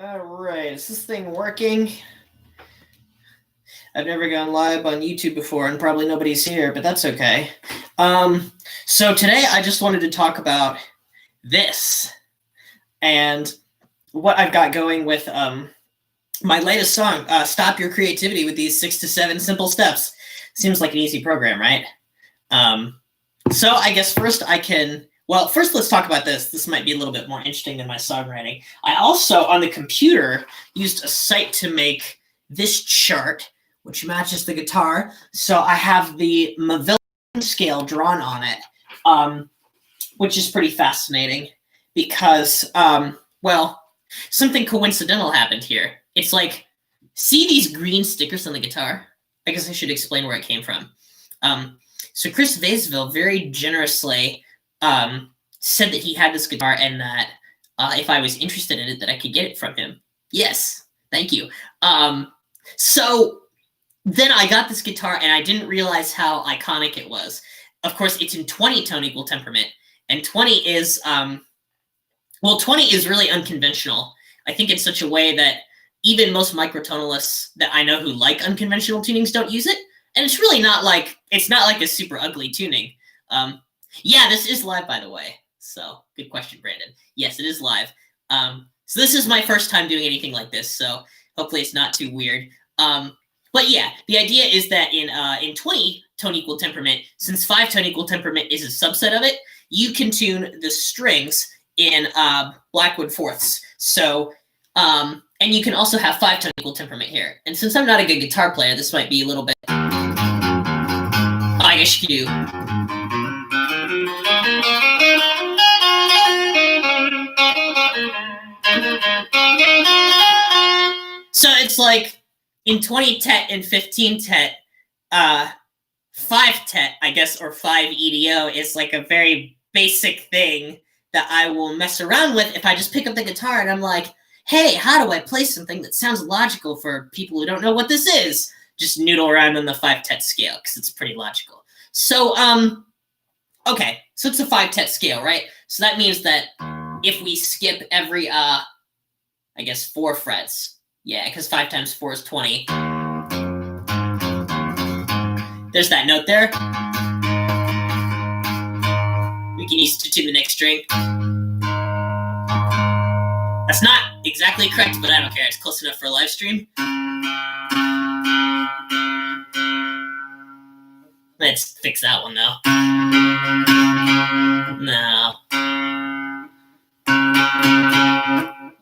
All right, is this thing working? I've never gone live on YouTube before, and probably nobody's here, but that's okay. So today I just wanted to talk about this and what I've got going with my latest song, Stop Your Creativity with these 6 to 7 simple steps. Seems like an easy program, right? So I guess first let's talk about this. This might be a little bit more interesting than my songwriting. I also, on the computer, used a site to make this chart, which matches the guitar. So I have the Mavila scale drawn on it, which is pretty fascinating because, something coincidental happened here. It's like, see these green stickers on the guitar? I guess I should explain where it came from. So Chris Vaisvil very generously said that he had this guitar and that if I was interested in it, that I could get it from him. Yes, thank you. So then I got this guitar and I didn't realize how iconic it was. Of course, it's in 20 tone equal temperament, and 20 is 20 is really unconventional. I think in such a way that even most microtonalists that I know who like unconventional tunings don't use it. And it's really not like a super ugly tuning. Yeah, this is live, by the way. So good question, Brandon. Yes, it is live. So this is my first time doing anything like this. So hopefully it's not too weird. But yeah, the idea is that in 20 tone equal temperament, since 5 tone equal temperament is a subset of it, you can tune the strings in Blackwood fourths. So and you can also have 5 tone equal temperament here. And since I'm not a good guitar player, this might be a little bit. I guess you do. So it's like in 20 tet and 15 tet, 5 tet, I guess, or 5 EDO is like a very basic thing that I will mess around with if I just pick up the guitar and I'm like, hey, how do I play something that sounds logical for people who don't know what this is? Just noodle around on the 5 tet scale because it's pretty logical. So, okay, so it's a 5 tet scale, right? So that means that if we skip every, I guess 4 frets, yeah, because 5 times 4 is 20. There's that note there. We can use it to tune the next string. That's not exactly correct, but I don't care. It's close enough for a live stream. Let's fix that one, though. No.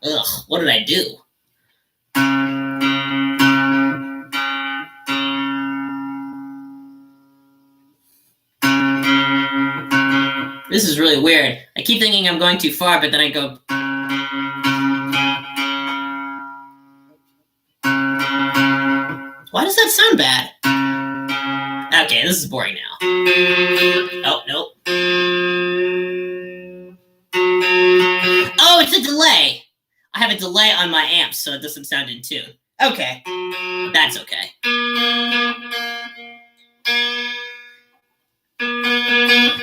Ugh, what did I do? This is really weird. I keep thinking I'm going too far, but then I go... Why does that sound bad? Okay, this is boring now. Oh, nope. Oh, it's a delay. I have a delay on my amp, so it doesn't sound in tune. Okay, that's okay.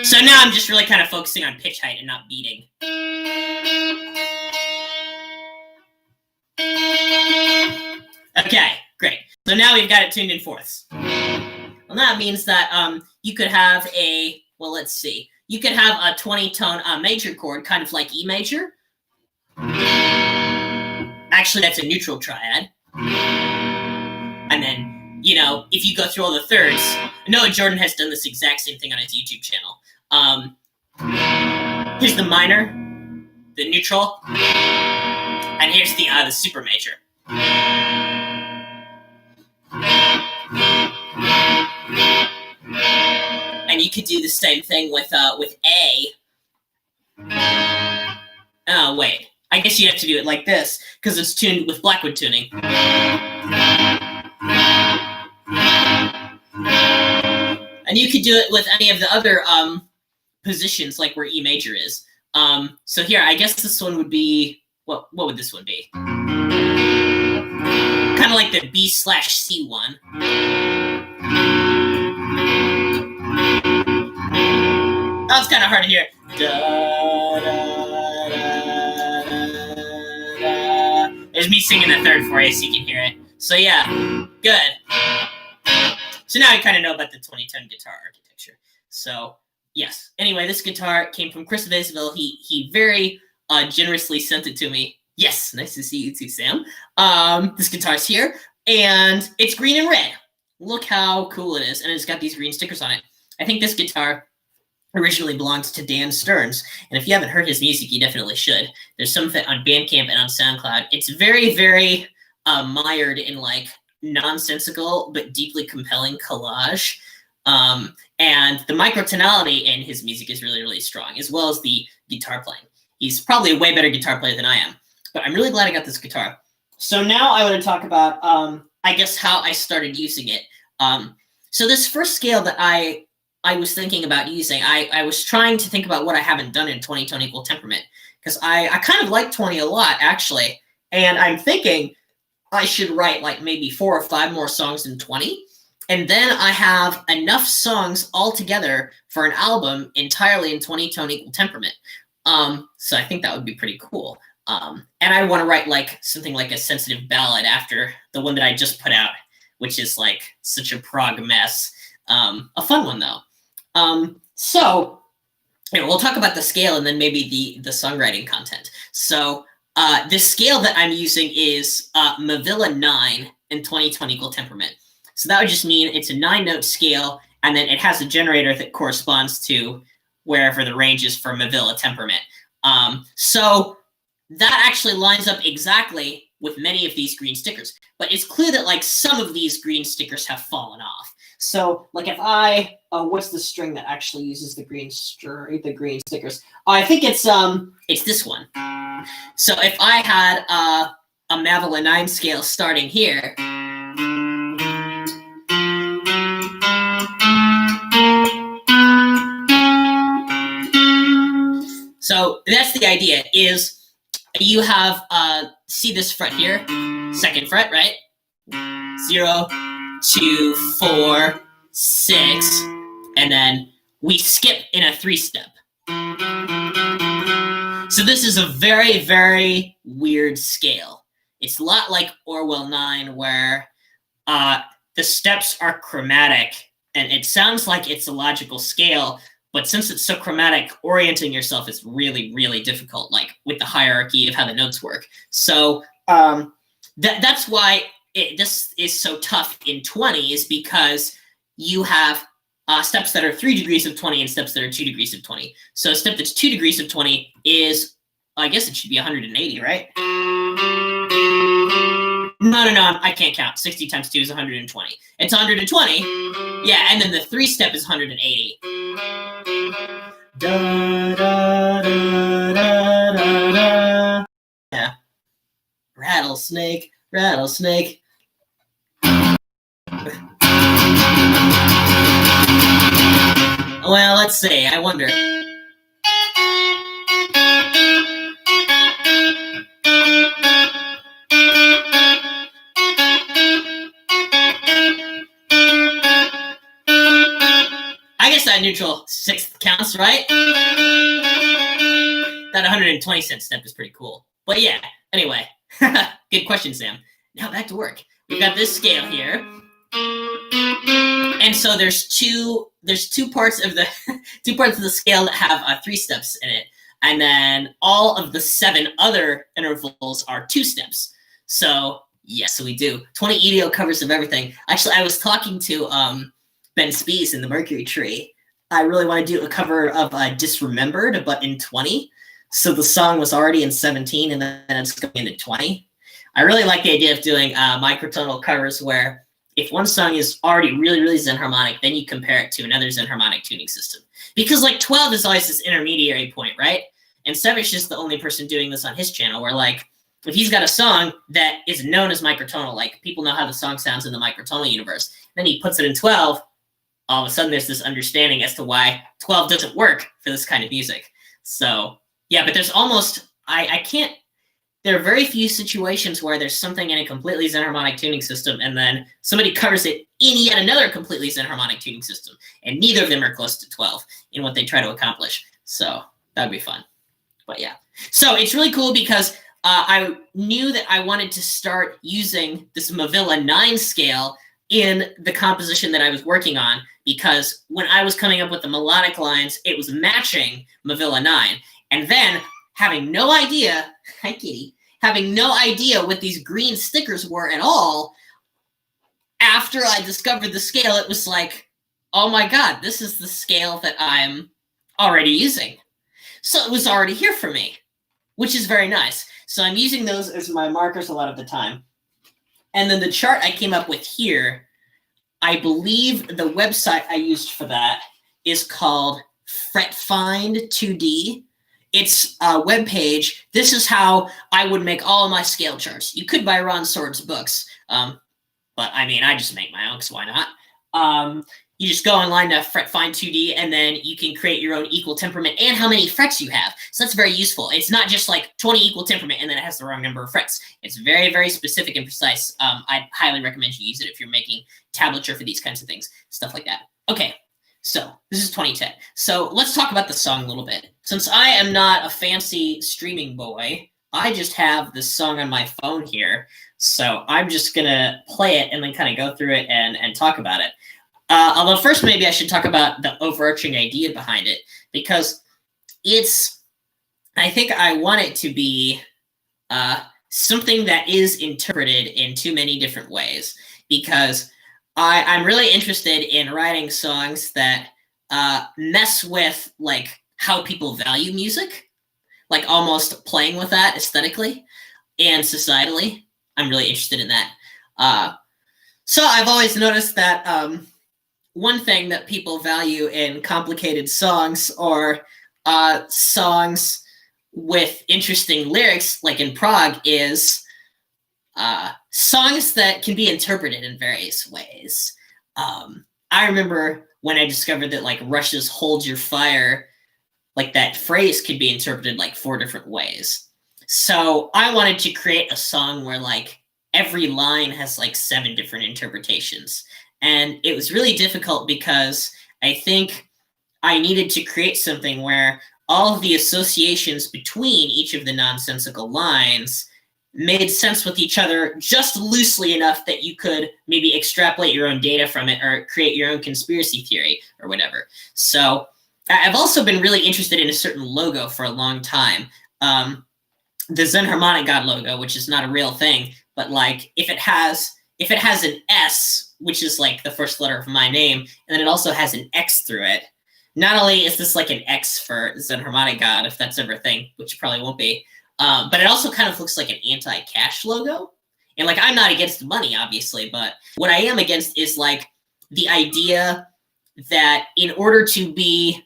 So now I'm just really kind of focusing on pitch height and not beating. Okay, great. So now we've got it tuned in fourths. Well, that means that you could have a, well, let's see. You could have a 20-tone major chord, kind of like E major. Actually, that's a neutral triad. And then, you know, if you go through all the thirds, Noah Jordan has done this exact same thing on his YouTube channel. Here's the minor, the neutral, and here's the super major. And you could do the same thing with A. Oh, wait. I guess you have to do it like this, because it's tuned with Blackwood tuning. And you could do it with any of the other positions, like where E major is. So here, I guess this one would be, what would this one be? Kind of like the B/C one. Oh, it's kind of hard to hear. Da, da, da, da, da. There's me singing the third for you so you can hear it. So yeah, good. So now you kind of know about the 2010 guitar architecture. So yes. Anyway, this guitar came from Chris Vaisvil. He very generously sent it to me. Yes, nice to see you too, Sam. This guitar's here, and it's green and red. Look how cool it is, and it's got these green stickers on it. I think this guitar originally belonged to Dan Stearns, and if you haven't heard his music, you definitely should. There's some of it on Bandcamp and on SoundCloud. It's very, very mired in like nonsensical but deeply compelling collage. And the microtonality in his music is really, really strong, as well as the guitar playing. He's probably a way better guitar player than I am, but I'm really glad I got this guitar. So now I want to talk about, I guess, how I started using it. So this first scale that I was thinking about using, I was trying to think about what I haven't done in 20 tone equal temperament, because I kind of like 20 a lot, actually, and I'm thinking I should write like maybe 4 or 5 more songs in 20, and then I have enough songs all together for an album entirely in 20 tone equal temperament. So I think that would be pretty cool. And I want to write like something like a sensitive ballad after the one that I just put out, which is like such a prog mess. A fun one though. So you know, we'll talk about the scale and then maybe the songwriting content. So this scale that I'm using is Mavila 9 in 20 tone equal temperament. So that would just mean it's a 9-note scale, and then it has a generator that corresponds to wherever the range is for Mavila temperament. So that actually lines up exactly with many of these green stickers, but it's clear that like some of these green stickers have fallen off. So like if I, what's the string that actually uses the green stickers? Oh, I think it's this one. So if I had a Mavila 9 scale starting here, so that's the idea, is you have, see this fret here, 2nd fret, right? 0, 2, 4, 6, and then we skip in a 3-step. So this is a very, very weird scale. It's a lot like Orwell 9, where the steps are chromatic, and it sounds like it's a logical scale, but since it's so chromatic, orienting yourself is really, really difficult, like with the hierarchy of how the notes work. So that's why this is so tough in 20, is because you have steps that are 3 degrees of 20 and steps that are 2 degrees of 20. So a step that's 2 degrees of 20 is, I guess it should be 180, right? No, I can't count. 60 times 2 is 120. It's 120. Yeah, and then the 3 step is 180. Da, da, da, da, da, da. Yeah. Rattlesnake, rattlesnake. Well, let's see. I wonder. I guess that neutral 6th counts, right? That 120-cent step is pretty cool. But yeah, anyway. Good question, Sam. Now back to work. We've got this scale here. And so there's two parts of the scale that have 3 steps in it, and then all of the 7 other intervals are 2 steps. So yes, we do 20 EDO covers of everything. Actually, I was talking to Ben Spees in the Mercury Tree. I really want to do a cover of Disremembered, but in 20. So the song was already in 17, and then it's going into 20. I really like the idea of doing microtonal covers where if one song is already really, really xenharmonic, then you compare it to another xenharmonic tuning system. Because like 12 is always this intermediary point, right? And Sevish is the only person doing this on his channel, where like, if he's got a song that is known as microtonal, like people know how the song sounds in the microtonal universe, then he puts it in 12, all of a sudden there's this understanding as to why 12 doesn't work for this kind of music. So yeah, but there's almost, I can't, there are very few situations where there's something in a completely xenharmonic tuning system and then somebody covers it in yet another completely xenharmonic tuning system, and neither of them are close to 12 in what they try to accomplish. So that'd be fun. But yeah, so it's really cool because I knew that I wanted to start using this Mavila 9 scale in the composition that I was working on, because when I was coming up with the melodic lines, it was matching Mavila 9. And then, having no idea, hi kitty, having no idea what these green stickers were at all, after I discovered the scale, it was like, oh my God, this is the scale that I'm already using. So it was already here for me, which is very nice. So I'm using those as my markers a lot of the time. And then the chart I came up with here, I believe the website I used for that is called FretFind 2D. It's a web page. This is how I would make all of my scale charts. You could buy Ron Sword's books, but I mean, I just make my own, because why not? You just go online to FretFind 2D, and then you can create your own equal temperament and how many frets you have. So that's very useful. It's not just like 20 equal temperament and then it has the wrong number of frets. It's very, very specific and precise. I highly recommend you use it if you're making tablature for these kinds of things, stuff like that. Okay, so this is 2010. So let's talk about the song a little bit. Since I am not a fancy streaming boy, I just have this song on my phone here. So I'm just gonna play it and then kind of go through it and talk about it. Although first, maybe I should talk about the overarching idea behind it, because I think I want it to be something that is interpreted in too many different ways, because I'm really interested in writing songs that mess with like how people value music, like almost playing with that aesthetically and societally. I'm really interested in that. So I've always noticed that one thing that people value in complicated songs, or songs with interesting lyrics, like in prog, is songs that can be interpreted in various ways. I remember when I discovered that like Rush's "Hold Your Fire," like that phrase could be interpreted like 4 different ways. So I wanted to create a song where like every line has like 7 different interpretations. And it was really difficult because I think I needed to create something where all of the associations between each of the nonsensical lines made sense with each other just loosely enough that you could maybe extrapolate your own data from it or create your own conspiracy theory or whatever. So I've also been really interested in a certain logo for a long time. The xenharmonic God logo, which is not a real thing, but like if it has an S, which is like the first letter of my name, and then it also has an X through it. Not only is this like an X for xenharmonic God, if that's ever a thing, which it probably won't be, but it also kind of looks like an anti-cash logo. And like, I'm not against money, obviously, but what I am against is like the idea that in order to be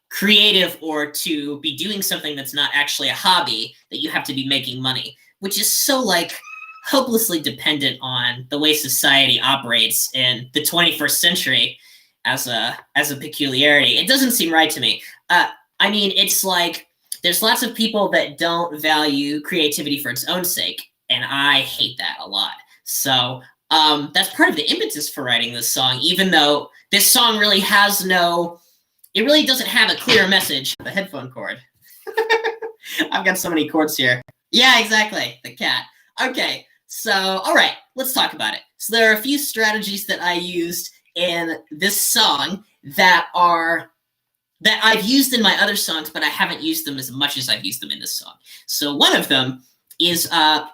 creative or to be doing something that's not actually a hobby, that you have to be making money, which is so like hopelessly dependent on the way society operates in the 21st century as a peculiarity. It doesn't seem right to me. I mean, it's like there's lots of people that don't value creativity for its own sake, and I hate that a lot. So that's part of the impetus for writing this song, even though this song really has it really doesn't have a clear message. The headphone cord. I've got so many cords here. Yeah, exactly. The cat. Okay. So, all right, let's talk about it. So there are a few strategies that I used in this song that I've used in my other songs, but I haven't used them as much as I've used them in this song. So one of them is, what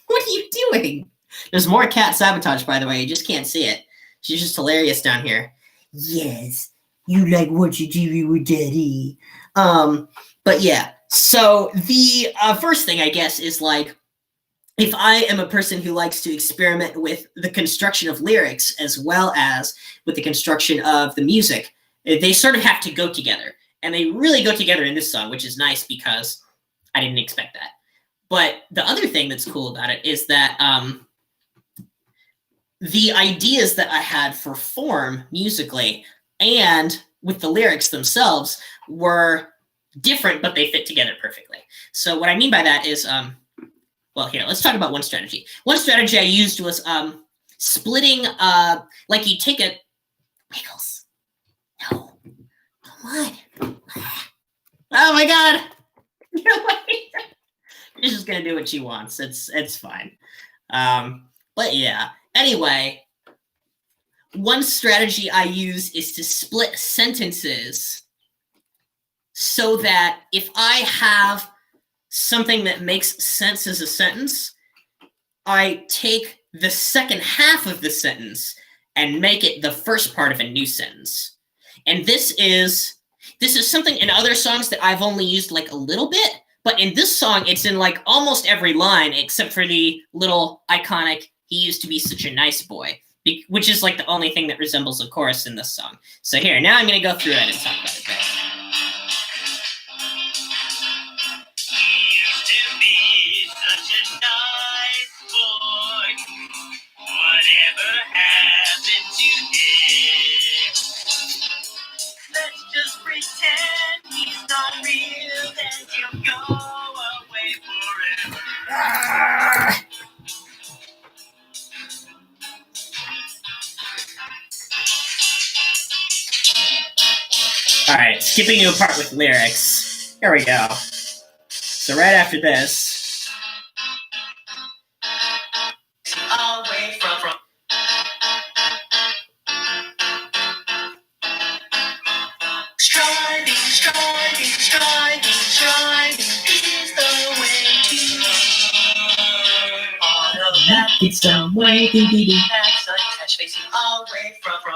are you doing? There's more cat sabotage, by the way. You just can't see it. She's just hilarious down here. Yes, you like watching TV with Daddy. But yeah, so the first thing, I guess, is like, if I am a person who likes to experiment with the construction of lyrics as well as with the construction of the music, they sort of have to go together. And they really go together in this song, which is nice because I didn't expect that. But the other thing that's cool about it is that the ideas that I had for form musically and with the lyrics themselves were different, but they fit together perfectly. So what I mean by that is, well, here, let's talk about one strategy. One strategy I used was splitting, like you take a, Wiggles, no, come on. Oh my God. She's just gonna do what she wants. It's fine. But yeah. Anyway, one strategy I use is to split sentences so that if I have something that makes sense as a sentence, I take the second half of the sentence and make it the first part of a new sentence. And this is something in other songs that I've only used like a little bit, but in this song, it's in like almost every line except for the little iconic, "He used to be such a nice boy," which is like the only thing that resembles a chorus in this song. So here, now I'm going to go through it and talk about it. He used to be such a nice boy. Whatever happened to him? Let's just pretend he's not real, then he'll go away forever. All right, skipping to a part with lyrics. Here we go. So right after this. Away from striving is the way to all of that. It's some way to be. That's untouched, facing away from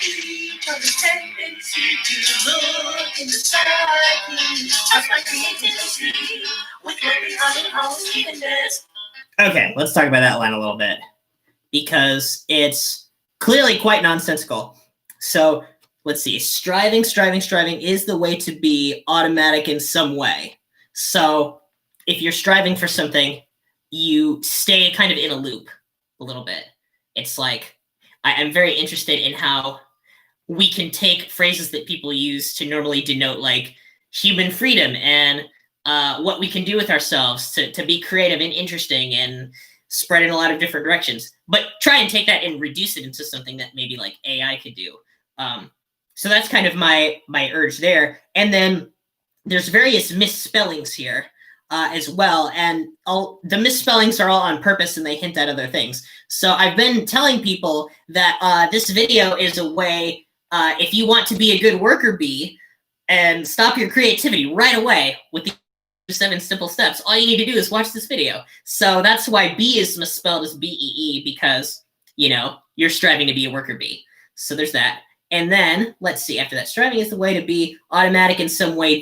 each other's tendency to look in the psyche of my creativity with working on it home, even this. Okay, let's talk about that line a little bit because it's clearly quite nonsensical. So let's see. Striving is the way to be automatic in some way. So if you're striving for something, you stay kind of in a loop a little bit. It's like, I'm very interested in how we can take phrases that people use to normally denote like human freedom and what we can do with ourselves to be creative and interesting and spread in a lot of different directions, but try and take that and reduce it into something that maybe like AI could do. So that's kind of my urge there. And then there's various misspellings here as well. And the misspellings are all on purpose and they hint at other things. So I've been telling people that this video is a way, if you want to be a good worker bee and stop your creativity right away with the 7 simple steps, all you need to do is watch this video. So that's why bee is misspelled as B-E-E, because, you know, you're striving to be a worker bee. So there's that. And then, let's see, after that, striving is the way to be automatic in some way.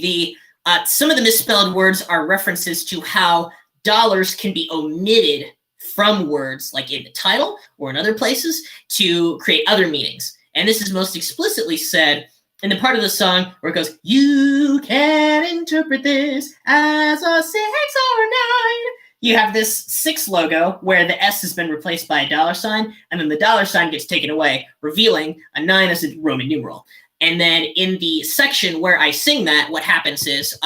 Some of the misspelled words are references to how dollars can be omitted from words, like in the title or in other places, to create other meanings. And this is most explicitly said in the part of the song where it goes, "You can interpret this as a 6 or 9. You have this 6 logo where the S has been replaced by a $, and then the $sign gets taken away, revealing a 9 as a Roman numeral. And then in the section where I sing that, what happens is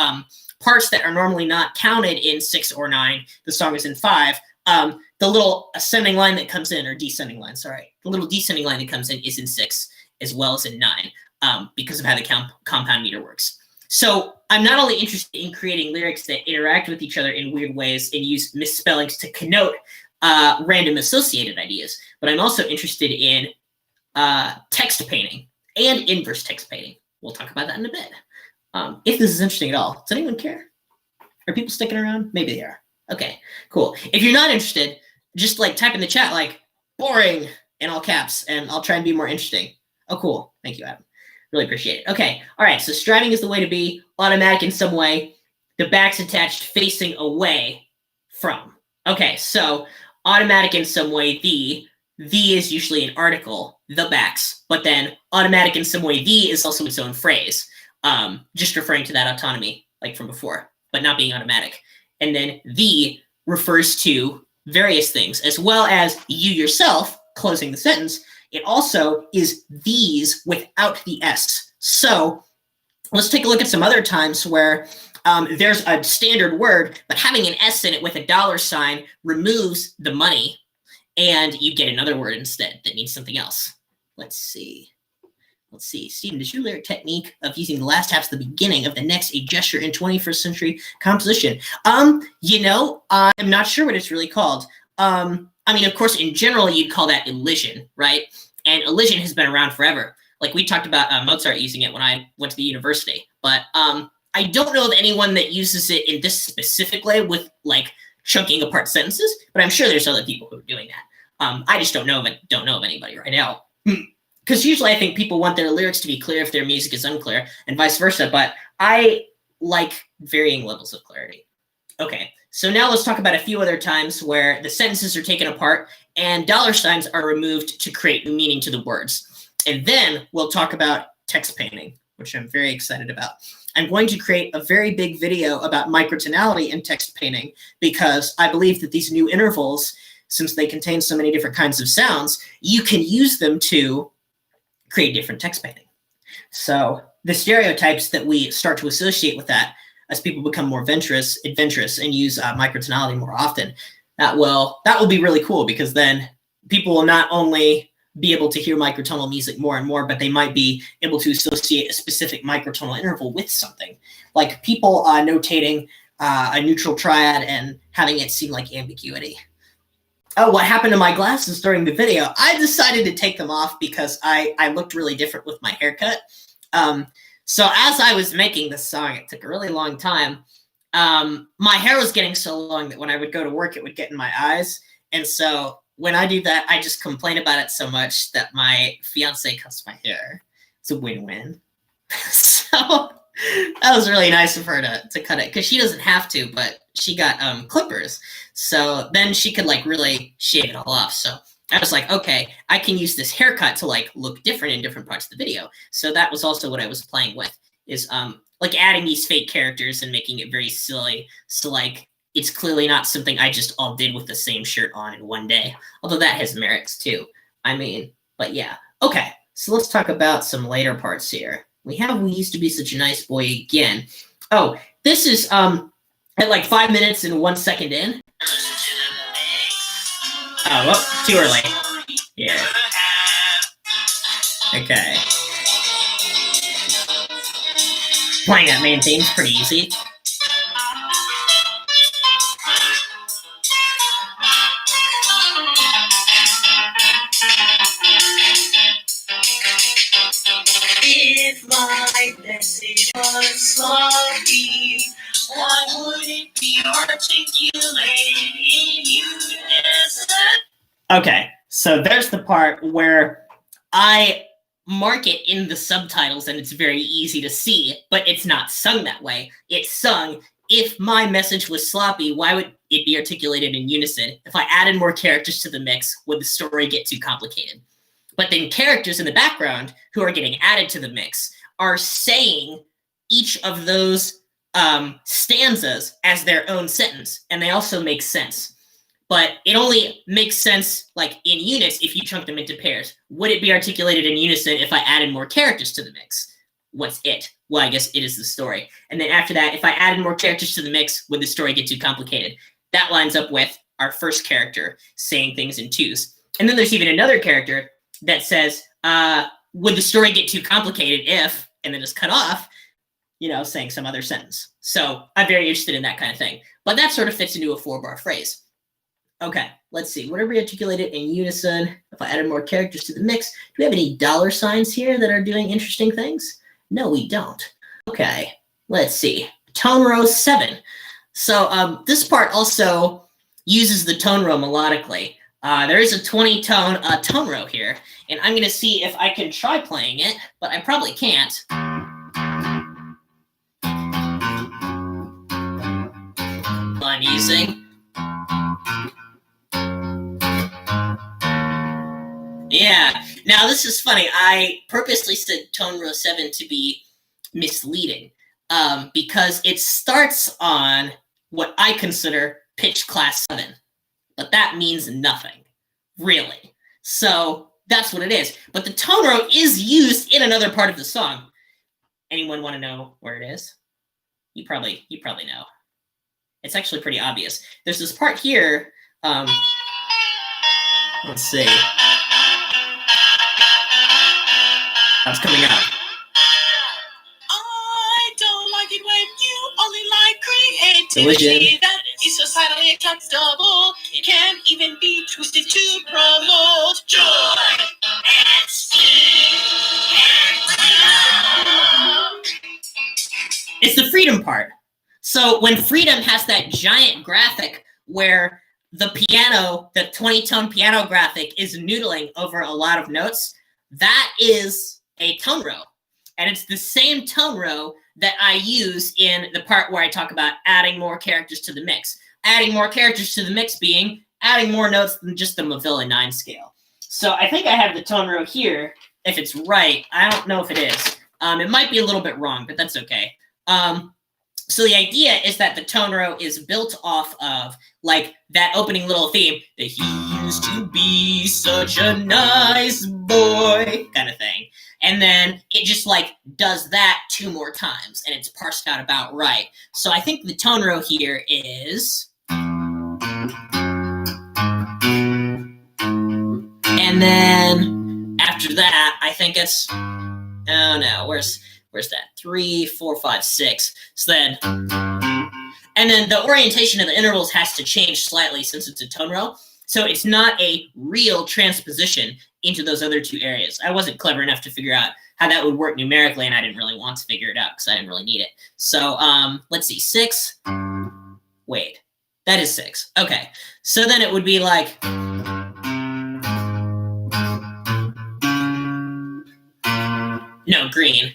parts that are normally not counted in 6 or 9, the song is in 5, the little ascending line that comes in, or descending line, sorry, the little descending line that comes in is in 6 as well as in 9. Because of how the compound meter works. So I'm not only interested in creating lyrics that interact with each other in weird ways and use misspellings to connote random associated ideas, but I'm also interested in text painting and inverse text painting. We'll talk about that in a bit. If this is interesting at all, does anyone care? Are people sticking around? Maybe they are. Okay, cool. If you're not interested, just like type in the chat like boring in all caps and I'll try and be more interesting. Oh, cool. Thank you, Adam. Really appreciate it. Okay. All right. So striving is the way to be automatic in some way. The back's attached facing away from. Okay. So automatic in some way, the is usually an article, the backs, but then automatic in some way, the is also its own phrase, just referring to that autonomy like from before, but not being automatic. And then the refers to various things as well as you yourself closing the sentence. It also is these without the S. So let's take a look at some other times where there's a standard word, but having an S in it with a $sign removes the money, and you get another word instead that means something else. Let's see. Let's see. Stephen, does your lyric technique of using the last half at the beginning of the next a gesture in 21st century composition? You know, I'm not sure what it's really called. I mean, of course, in general, you'd call that elision, right? And elision has been around forever. Like we talked about Mozart using it when I went to the university. But I don't know of anyone that uses it in this specific way with like chunking apart sentences, but I'm sure there's other people who are doing that. I just don't know of anybody right now. Because usually I think people want their lyrics to be clear if their music is unclear, and vice versa, but I like varying levels of clarity. Okay, so now let's talk about a few other times where the sentences are taken apart and dollar signs are removed to create new meaning to the words. And then we'll talk about text painting, which I'm very excited about. I'm going to create a very big video about microtonality in text painting because I believe that these new intervals, since they contain so many different kinds of sounds, you can use them to create different text painting. So the stereotypes that we start to associate with that as people become more adventurous and use microtonality more often, that will be really cool because then people will not only be able to hear microtonal music more and more, but they might be able to associate a specific microtonal interval with something. Like people notating a neutral triad and having it seem like ambiguity. Oh, what happened to my glasses during the video? I decided to take them off because I looked really different with my haircut. So as I was making this song, it took a really long time. My hair was getting so long that when I would go to work, it would get in my eyes. And so when I do that, I just complain about it so much that my fiance cuts my hair. It's a win-win. So that was really nice of her to cut it because she doesn't have to, but she got clippers. So then she could like really shave it all off. So I was like, okay, I can use this haircut to like look different in different parts of the video. So that was also what I was playing with is like adding these fake characters and making it very silly. So like it's clearly not something I just all did with the same shirt on in one day. Although that has merits too. I mean, but yeah. Okay, so let's talk about some later parts here. We used to be such a nice boy again. Oh, this is at like 5 minutes and 1 second in. Oh, well, too early. Yeah. Okay. Playing that main theme is pretty easy. If my message was sloppy, why would it be articulated in unison? Okay, so there's the part where I mark it in the subtitles and it's very easy to see, but it's not sung that way. It's sung, if my message was sloppy, why would it be articulated in unison? If I added more characters to the mix, would the story get too complicated? But then characters in the background who are getting added to the mix are saying each of those stanzas as their own sentence, and they also make sense. But it only makes sense like in units if you chunk them into pairs. Would it be articulated in unison if I added more characters to the mix? What's it? Well, I guess it is the story. And then after that, if I added more characters to the mix, would the story get too complicated? That lines up with our first character saying things in twos. And then there's even another character that says, would the story get too complicated if, and then it's cut off, saying some other sentence. So I'm very interested in that kind of thing. But that sort of fits into a 4-bar phrase. Okay, let's see. Would it be articulated in unison if I added more characters to the mix? Do we have any dollar signs here that are doing interesting things? No, we don't. Okay, let's see. Tone row 7. So this part also uses the tone row melodically. There is a 20-tone tone row here, and I'm going to see if I can try playing it, but I probably can't. I'm using. Yeah. Now, this is funny. I purposely said tone row 7 to be misleading because it starts on what I consider pitch class 7. But that means nothing, really. So that's what it is. But the tone row is used in another part of the song. Anyone want to know where it is? You probably know. It's actually pretty obvious. There's this part here. Let's see. That's coming up. I don't like it when you only like creativity. That is societally acceptable. It can even be twisted to promote joy and speed and freedom. It's the freedom part. So when freedom has that giant graphic where the piano, the 20-tone piano graphic is noodling over a lot of notes, that is a tone row. And it's the same tone row that I use in the part where I talk about adding more characters to the mix. Adding more characters to the mix being adding more notes than just the Mavila 9 scale. So I think I have the tone row here. If it's right, I don't know if it is. It might be a little bit wrong, but that's okay. So the idea is that the tone row is built off of like that opening little theme, that he used to be such a nice boy kind of thing. And then it just like does that 2 more times and it's parsed out about right. So I think the tone row here is, and then after that, I think it's, oh no, where's that? 3, 4, 5, 6. So then, and then the orientation of the intervals has to change slightly since it's a tone row. So it's not a real transposition into those other 2 areas. I wasn't clever enough to figure out how that would work numerically, and I didn't really want to figure it out because I didn't really need it. So let's see, 6. Wait, that is 6. Okay, so then it would be like, no, green.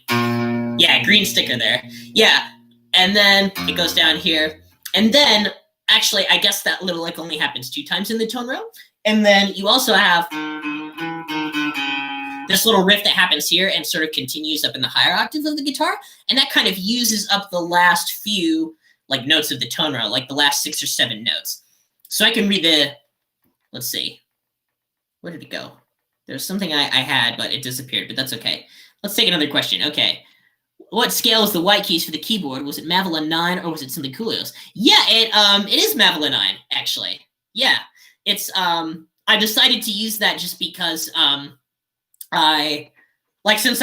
Yeah, green sticker there. Yeah, and then it goes down here. And then, actually, I guess that little lick only happens 2 times in the tone row. And then you also have this little riff that happens here and sort of continues up in the higher octaves of the guitar. And that kind of uses up the last few like notes of the tone row, like the last 6 or 7 notes. So I can read the, let's see, where did it go? There's something I had, but it disappeared, but that's okay. Let's take another question. Okay. What scale is the white keys for the keyboard? Was it Mavila 9 or was it something coolios? Yeah, it is Mavila 9, actually. Yeah. It's I decided to use that just because since I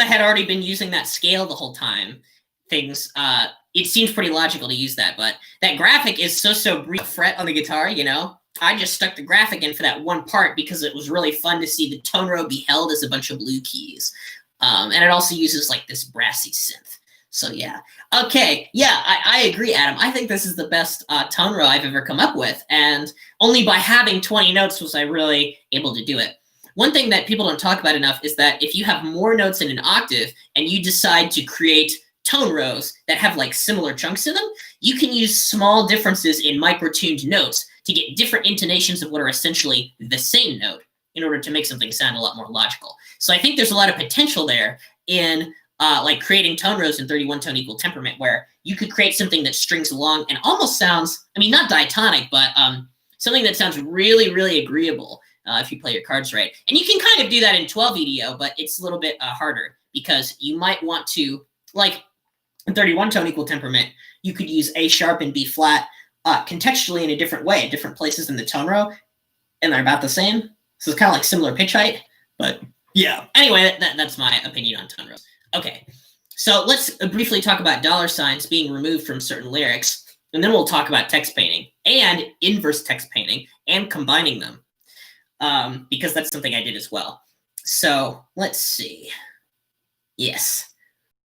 had already been using that scale the whole time, it seemed pretty logical to use that, but that graphic is so brief fret on the guitar, you know? I just stuck the graphic in for that one part because it was really fun to see the tone row be held as a bunch of blue keys. And it also uses like this brassy synth. So yeah. Okay, yeah, I agree, Adam. I think this is the best tone row I've ever come up with, and only by having 20 notes was I really able to do it. One thing that people don't talk about enough is that if you have more notes in an octave and you decide to create tone rows that have like similar chunks in them, you can use small differences in microtuned notes to get different intonations of what are essentially the same note in order to make something sound a lot more logical. So I think there's a lot of potential there in like creating tone rows in 31-tone equal temperament, where you could create something that strings along and almost sounds, I mean, not diatonic, but something that sounds really, really agreeable if you play your cards right. And you can kind of do that in 12 EDO, but it's a little bit harder because you might want to, like in 31-tone equal temperament, you could use A sharp and B flat contextually in a different way at different places in the tone row, and they're about the same. So it's kind of like similar pitch height, but yeah. Anyway, that's my opinion on tone rows. Okay, so let's briefly talk about dollar signs being removed from certain lyrics, and then we'll talk about text painting and inverse text painting and combining them, because that's something I did as well. So let's see. Yes,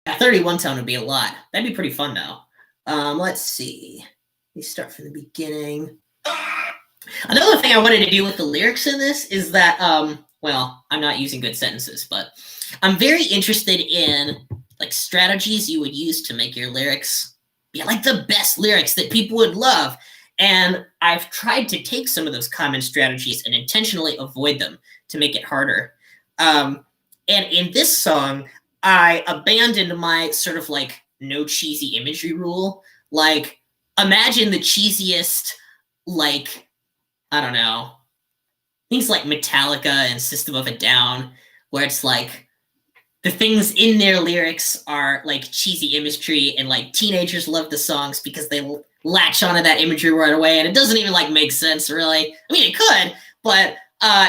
31-tone would be a lot. That'd be pretty fun though. Let's see. Let me start from the beginning. Another thing I wanted to do with the lyrics in this is that, well, I'm not using good sentences, but I'm very interested in like strategies you would use to make your lyrics be like the best lyrics that people would love. And I've tried to take some of those common strategies and intentionally avoid them to make it harder. And in this song, I abandoned my sort of like no cheesy imagery rule. Like, imagine the cheesiest, like, I don't know, things like Metallica and System of a Down, where it's like the things in their lyrics are like cheesy imagery, and like teenagers love the songs because they latch onto that imagery right away, and it doesn't even like make sense really. I mean, it could, but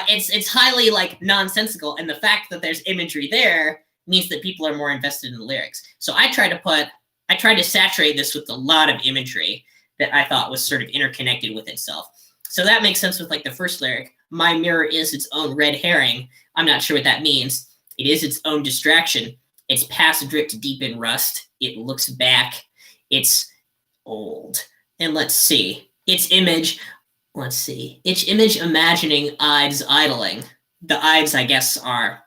it's highly like nonsensical, and the fact that there's imagery there means that people are more invested in the lyrics. So I tried to saturate this with a lot of imagery that I thought was sort of interconnected with itself. So that makes sense with like the first lyric. My mirror is its own red herring. I'm not sure what that means. It is its own distraction. Its past dripped deep in rust. It looks back. It's old. And let's see. Its image imagining Ides idling. The Ides, I guess, are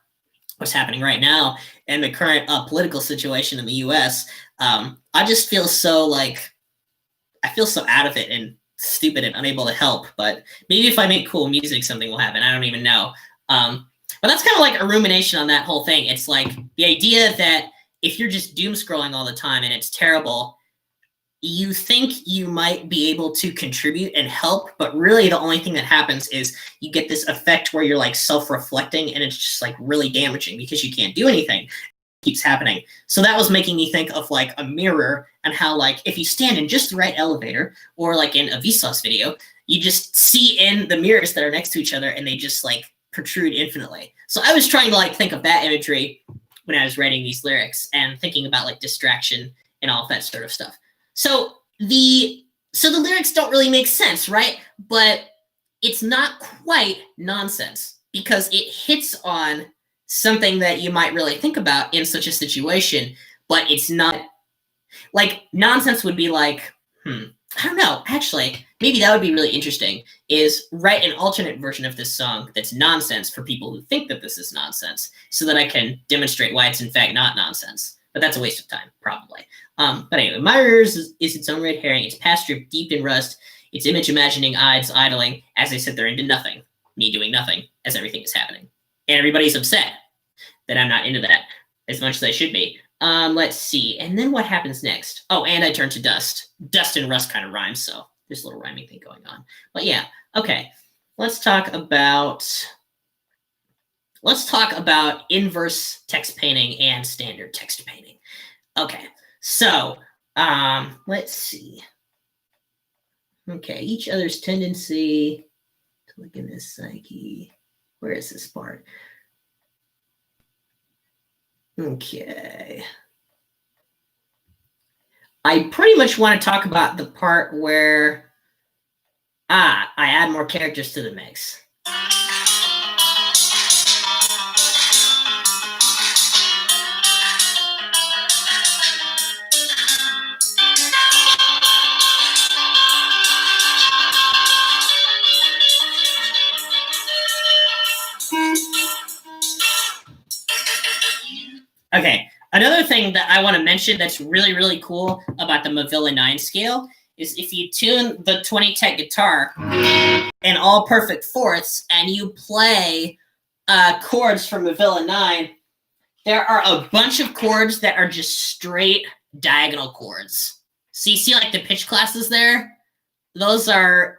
what's happening right now in the current political situation in the US. I just feel so out of it and stupid and unable to help. But maybe if I make cool music, something will happen. I don't even know. But that's kind of like a rumination on that whole thing. It's like the idea that if you're just doom scrolling all the time and it's terrible, you think you might be able to contribute and help, but really the only thing that happens is you get this effect where you're like self-reflecting and it's just like really damaging because you can't do anything. It keeps happening. So that was making me think of like a mirror and how like if you stand in just the right elevator or like in a Vsauce video, you just see in the mirrors that are next to each other and they just like protrude infinitely. So I was trying to like think of that imagery when I was writing these lyrics and thinking about like distraction and all of that sort of stuff. So the lyrics don't really make sense, right? But it's not quite nonsense because it hits on something that you might really think about in such a situation, but it's not like nonsense would be like, I don't know, actually, maybe that would be really interesting is write an alternate version of this song that's nonsense for people who think that this is nonsense so that I can demonstrate why it's in fact not nonsense. But that's a waste of time, probably. But anyway, my mirror is its own red herring. Its past dripped deep in rust. Its image imagining Ides idling as they sit there into nothing. Me doing nothing as everything is happening. And everybody's upset that I'm not into that as much as I should be. Let's see. And then what happens next? Oh, and I turn to dust. Dust and rust kind of rhymes, so there's a little rhyming thing going on. But yeah, okay. Let's talk about inverse text painting and standard text painting. Okay, so let's see. Okay, each other's tendency to look in this psyche. Where is this part? Okay. I pretty much want to talk about the part where I add more characters to the mix. Okay, another thing that I want to mention that's really, really cool about the Mavila 9 scale is if you tune the 20-tet guitar in all perfect fourths and you play chords from Mavila 9, there are a bunch of chords that are just straight diagonal chords. So you see like the pitch classes there? Those are,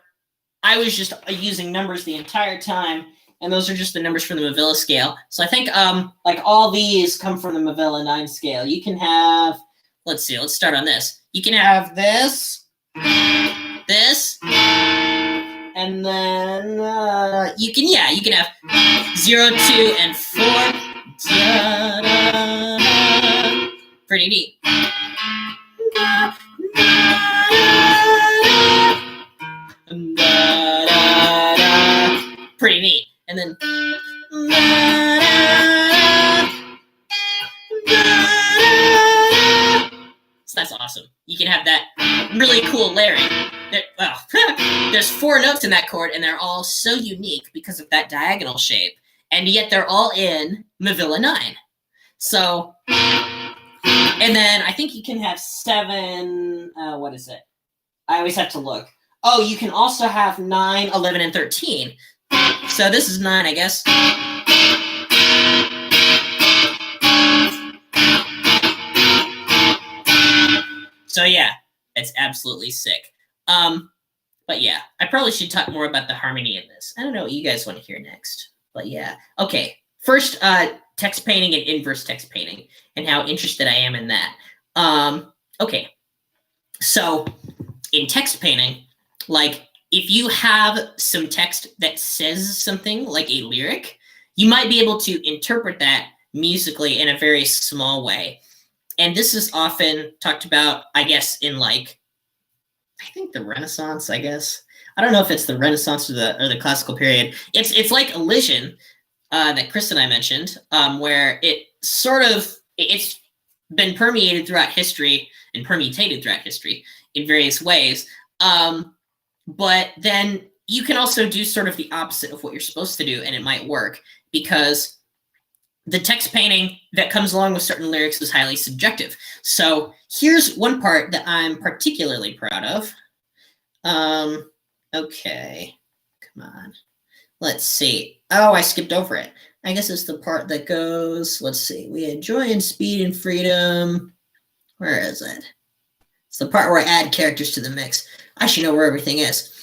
I was just using numbers the entire time. And those are just the numbers from the Mavila scale. So I think like all these come from the Mavila 9 scale. You can have, let's see, let's start on this. You can have this, and then you can have 0, 2, and 4. Da-da-da. Pretty neat. Pretty neat. And then so that's awesome. You can have that really cool layering. There's 4 notes in that chord, and they're all so unique because of that diagonal shape, and yet they're all in Mavila 9. So, and then I think you can have 7. What is it? I always have to look. Oh, you can also have 9, 11, and 13. So this is 9, I guess. So yeah, it's absolutely sick. But yeah, I probably should talk more about the harmony in this. I don't know what you guys want to hear next, but yeah. Okay, first text painting and inverse text painting and how interested I am in that. Okay, so in text painting, like if you have some text that says something like a lyric, you might be able to interpret that musically in a very small way. And this is often talked about, I guess, in like, I think the Renaissance, I guess. I don't know if it's the Renaissance or the classical period. It's like elision that Chris and I mentioned, where it's been permeated throughout history and permutated throughout history in various ways. But then you can also do sort of the opposite of what you're supposed to do, and it might work, because the text painting that comes along with certain lyrics is highly subjective. So here's one part that I'm particularly proud of. Okay, come on. Let's see. Oh, I skipped over it. I guess it's the part that goes, let's see. We had joy and speed and freedom. Where is it? It's the part where I add characters to the mix. I should know where everything is.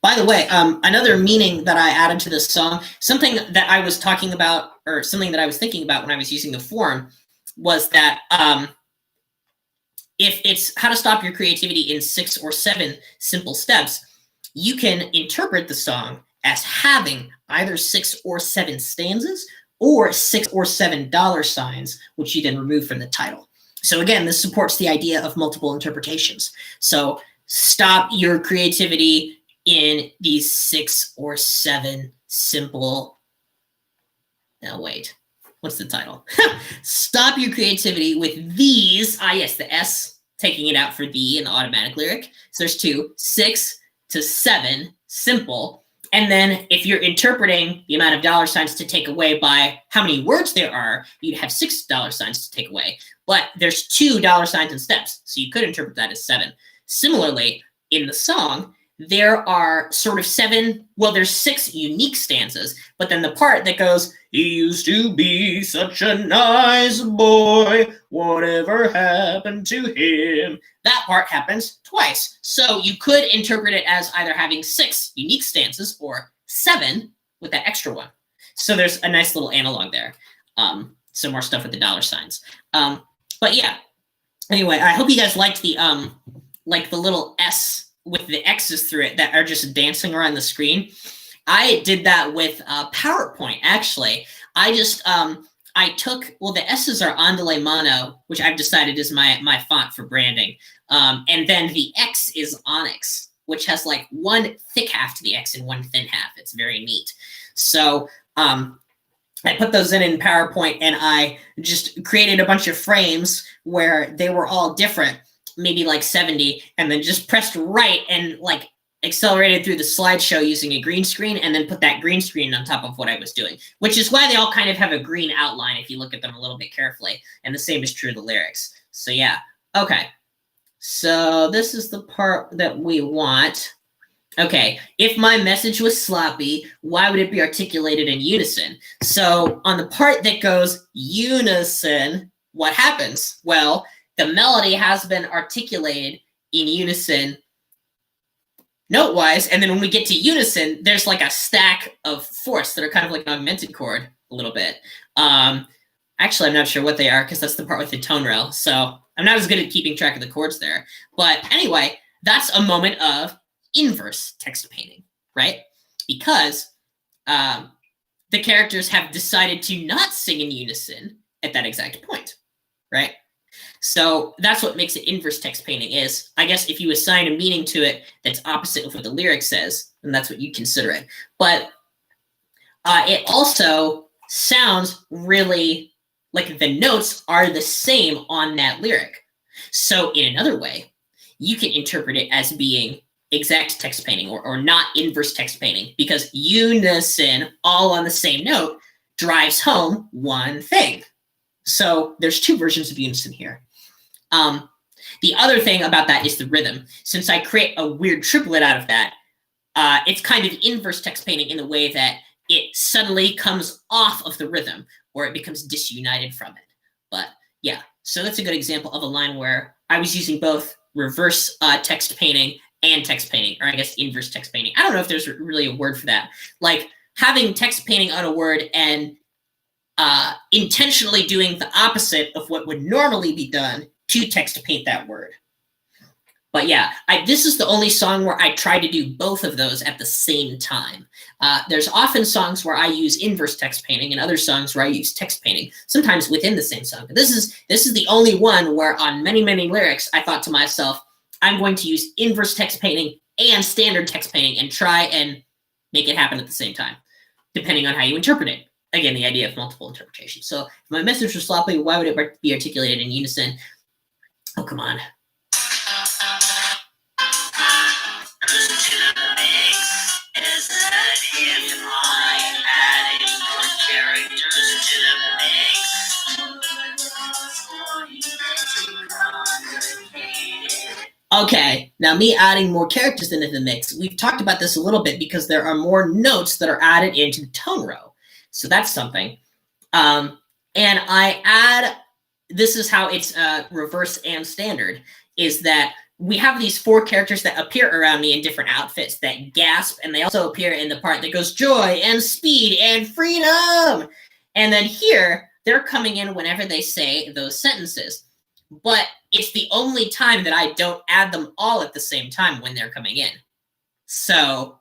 By the way, another meaning that I added to this song, something that I was talking about, or something that I was thinking about when I was using the form, was that if it's how to stop your creativity in 6 or 7 simple steps, you can interpret the song as having either 6 or 7 stanzas or 6 or 7 dollar signs, which you then remove from the title. So again, this supports the idea of multiple interpretations. So stop your creativity in these 6 or 7 simple, now wait, what's the title? Stop your creativity with these, yes, the S, taking it out for the in the automatic lyric. So there's 2, 6 to 7, simple. And then if you're interpreting the amount of dollar signs to take away by how many words there are, you'd have 6 dollar signs to take away. But there's 2 dollar signs and steps, so you could interpret that as 7. Similarly, in the song, there are sort of 7, well, there's 6 unique stanzas, but then the part that goes, he used to be such a nice boy, whatever happened to him, that part happens twice. So you could interpret it as either having 6 unique stanzas or 7 with that extra one. So there's a nice little analog there. Some more stuff with the dollar signs. But yeah, anyway, I hope you guys liked the little S with the X's through it that are just dancing around the screen. I did that with PowerPoint, actually. I just, I took, well, the S's are Andale Mano, which I've decided is my font for branding. And then the X is Onyx, which has like one thick half to the X and one thin half. It's very neat. So I put those in PowerPoint, and I just created a bunch of frames where they were all different, maybe like 70, and then just pressed right and like accelerated through the slideshow using a green screen, and then put that green screen on top of what I was doing, which is why they all kind of have a green outline if you look at them a little bit carefully. And the same is true of the lyrics. So yeah, okay. So this is the part that we want. Okay, if my message was sloppy, why would it be articulated in unison? So on the part that goes unison, what happens? Well, the melody has been articulated in unison note-wise, and then when we get to unison, there's like a stack of fourths that are kind of like an augmented chord a little bit. Actually, I'm not sure what they are, because that's the part with the tone rail, so I'm not as good at keeping track of the chords there. But anyway, that's a moment of inverse text painting, right? Because the characters have decided to not sing in unison at that exact point, right? So that's what makes it inverse text painting is, I guess, if you assign a meaning to it that's opposite of what the lyric says, then that's what you consider it. But it also sounds really like the notes are the same on that lyric. So in another way, you can interpret it as being exact text painting or not inverse text painting, because unison, all on the same note, drives home one thing. So there's 2 versions of unison here. The other thing about that is the rhythm. Since I create a weird triplet out of that, it's kind of inverse text painting in the way that it suddenly comes off of the rhythm, or it becomes disunited from it. But yeah, so that's a good example of a line where I was using both reverse text painting and text painting, or I guess inverse text painting. I don't know if there's really a word for that. Like having text painting on a word and intentionally doing the opposite of what would normally be done to text paint that word. But yeah, this is the only song where I try to do both of those at the same time. There's often songs where I use inverse text painting and other songs where I use text painting, sometimes within the same song. But this is the only one where on many, many lyrics, I thought to myself, I'm going to use inverse text painting and standard text painting and try and make it happen at the same time, depending on how you interpret it. Again, the idea of multiple interpretation. So if my message was sloppy, why would it be articulated in unison? Oh, come on. Okay, now me adding more characters into the mix. We've talked about this a little bit because there are more notes that are added into the tone row. So that's something. And I add, this is how it's reverse and standard, is that we have these 4 characters that appear around me in different outfits that gasp, and they also appear in the part that goes joy and speed and freedom. And then here, they're coming in whenever they say those sentences. But it's the only time that I don't add them all at the same time when they're coming in. So,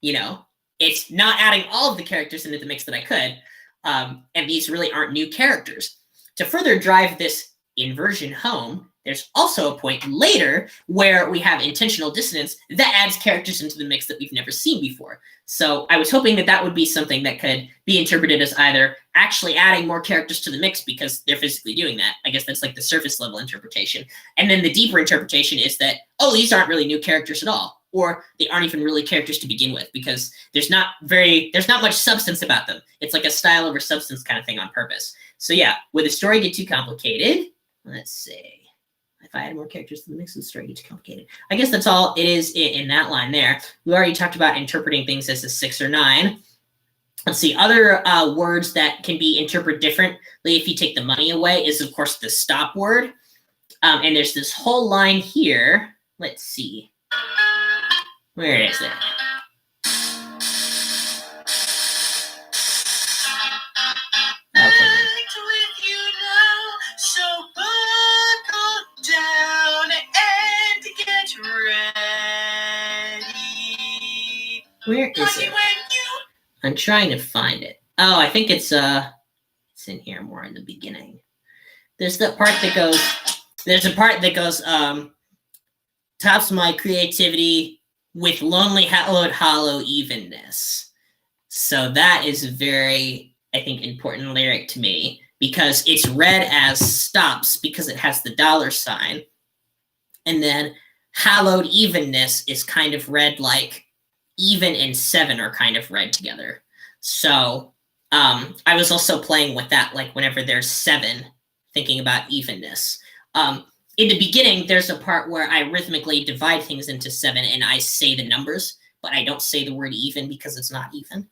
you know, it's not adding all of the characters into the mix that I could. And these really aren't new characters. To further drive this inversion home, there's also a point later where we have intentional dissonance that adds characters into the mix that we've never seen before. So I was hoping that that would be something that could be interpreted as either actually adding more characters to the mix because they're physically doing that. I guess that's like the surface level interpretation. And then the deeper interpretation is that, oh, these aren't really new characters at all. Or they aren't even really characters to begin with because there's not much substance about them. It's like a style over substance kind of thing on purpose. So yeah, would the story get too complicated? Let's see. If I add more characters to the mix, the story gets complicated. I guess that's all it is in that line there. We already talked about interpreting things as a 6 or 9. Let's see, other words that can be interpreted differently if you take the money away is, of course, the stop word. And there's this whole line here. Let's see. Where is it? Where is it? I'm trying to find it. Oh, I think it's in here more in the beginning. There's the part that goes. There's a part that goes. Tops my creativity with lonely, hallowed, hollow evenness. So that is a very, I think, important lyric to me because it's read as stops because it has the $sign, and then hallowed evenness is kind of read like even and 7 are kind of read together. So I was also playing with that, like whenever there's 7, thinking about evenness. In the beginning, there's a part where I rhythmically divide things into 7 and I say the numbers, but I don't say the word even because it's not even.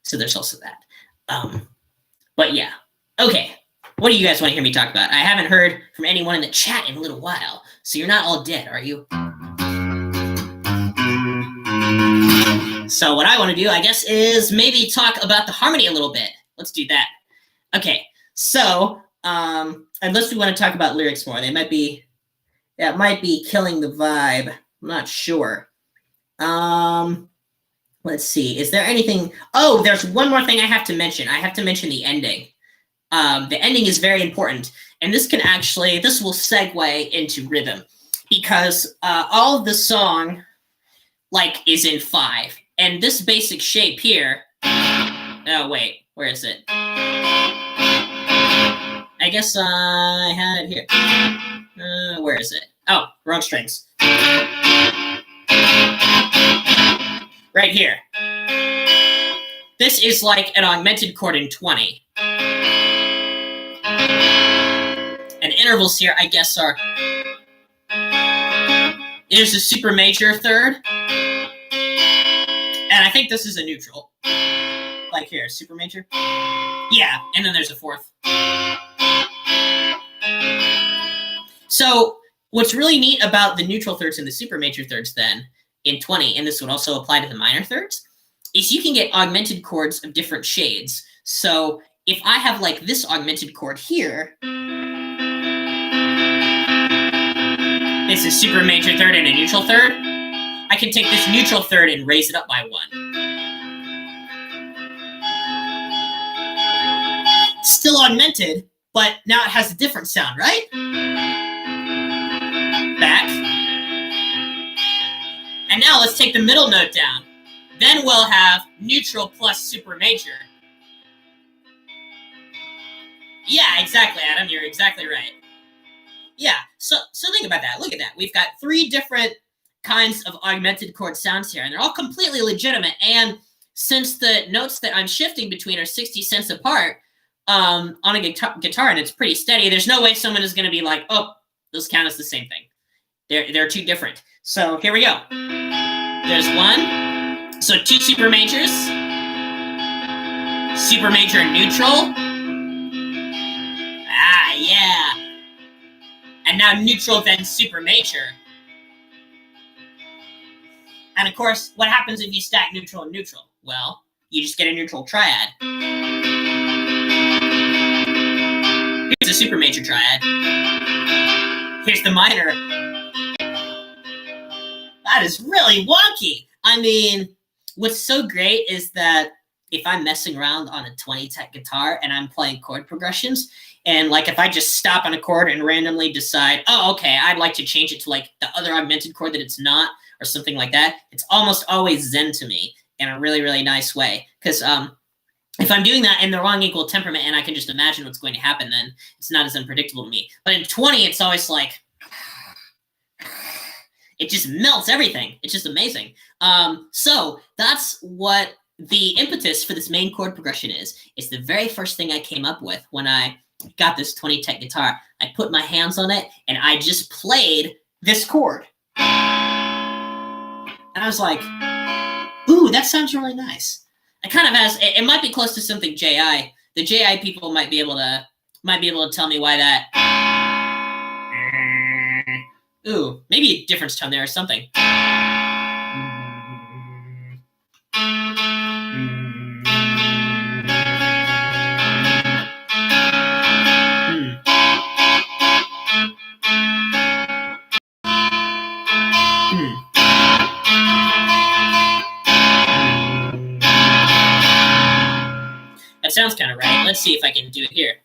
So there's also that. But yeah. Okay. What do you guys want to hear me talk about? I haven't heard from anyone in the chat in a little while, so you're not all dead, are you? So what I want to do, I guess, is maybe talk about the harmony a little bit. Let's do that. Okay. So unless we want to talk about lyrics more, that might be killing the vibe. I'm not sure. Let's see. Is there anything? Oh, there's one more thing I have to mention. I have to mention the ending. The ending is very important. And this will segue into rhythm because all of the song is in 5. And this basic shape here, oh wait, where is it? I guess I had it here. Where is it? Oh, wrong strings. Right here. This is like an augmented chord in 20. And intervals here, I guess, are... There's a super major third. And I think this is a neutral. Like here, super major. Yeah, and then there's a 4th. So what's really neat about the neutral thirds and the super major thirds then in 20, and this would also apply to the minor thirds, is you can get augmented chords of different shades. So if I have like this augmented chord here, it's a super major third and a neutral third, I can take this neutral third and raise it up by 1. Still augmented, but now it has a different sound, right? Back. And now let's take the middle note down. Then we'll have neutral plus super major. Yeah, exactly, Adam. You're exactly right. Yeah, so think about that. Look at that. We've got 3 different kinds of augmented chord sounds here, and they're all completely legitimate. And since the notes that I'm shifting between are 60 cents apart on a guitar, and it's pretty steady, there's no way someone is going to be like, oh, those count as the same thing. They're too different. So here we go. There's 1. So 2 super majors. Super major neutral. Ah, yeah. And now neutral, then super major. And of course, what happens if you stack neutral and neutral? Well, you just get a neutral triad. Here's a super major triad. Here's the minor. That is really wonky. I mean, what's so great is that if I'm messing around on a 20-tech guitar and I'm playing chord progressions, and like if I just stop on a chord and randomly decide, oh, okay, I'd like to change it to like the other augmented chord that it's not, or something like that, it's almost always zen to me in a really, really nice way. Because if I'm doing that in the wrong equal temperament and I can just imagine what's going to happen, then it's not as unpredictable to me. But in 20, it's always like, it just melts everything. It's just amazing. So that's what the impetus for this main chord progression is. It's the very first thing I came up with when I got this 20-tech guitar. I put my hands on it and I just played this chord. And I was like, ooh, that sounds really nice. It kind of has, it might be close to something JI. The JI people might be able to tell me why that. Ooh, maybe a difference tone there or something. That sounds kind of right. Let's see if I can do it here.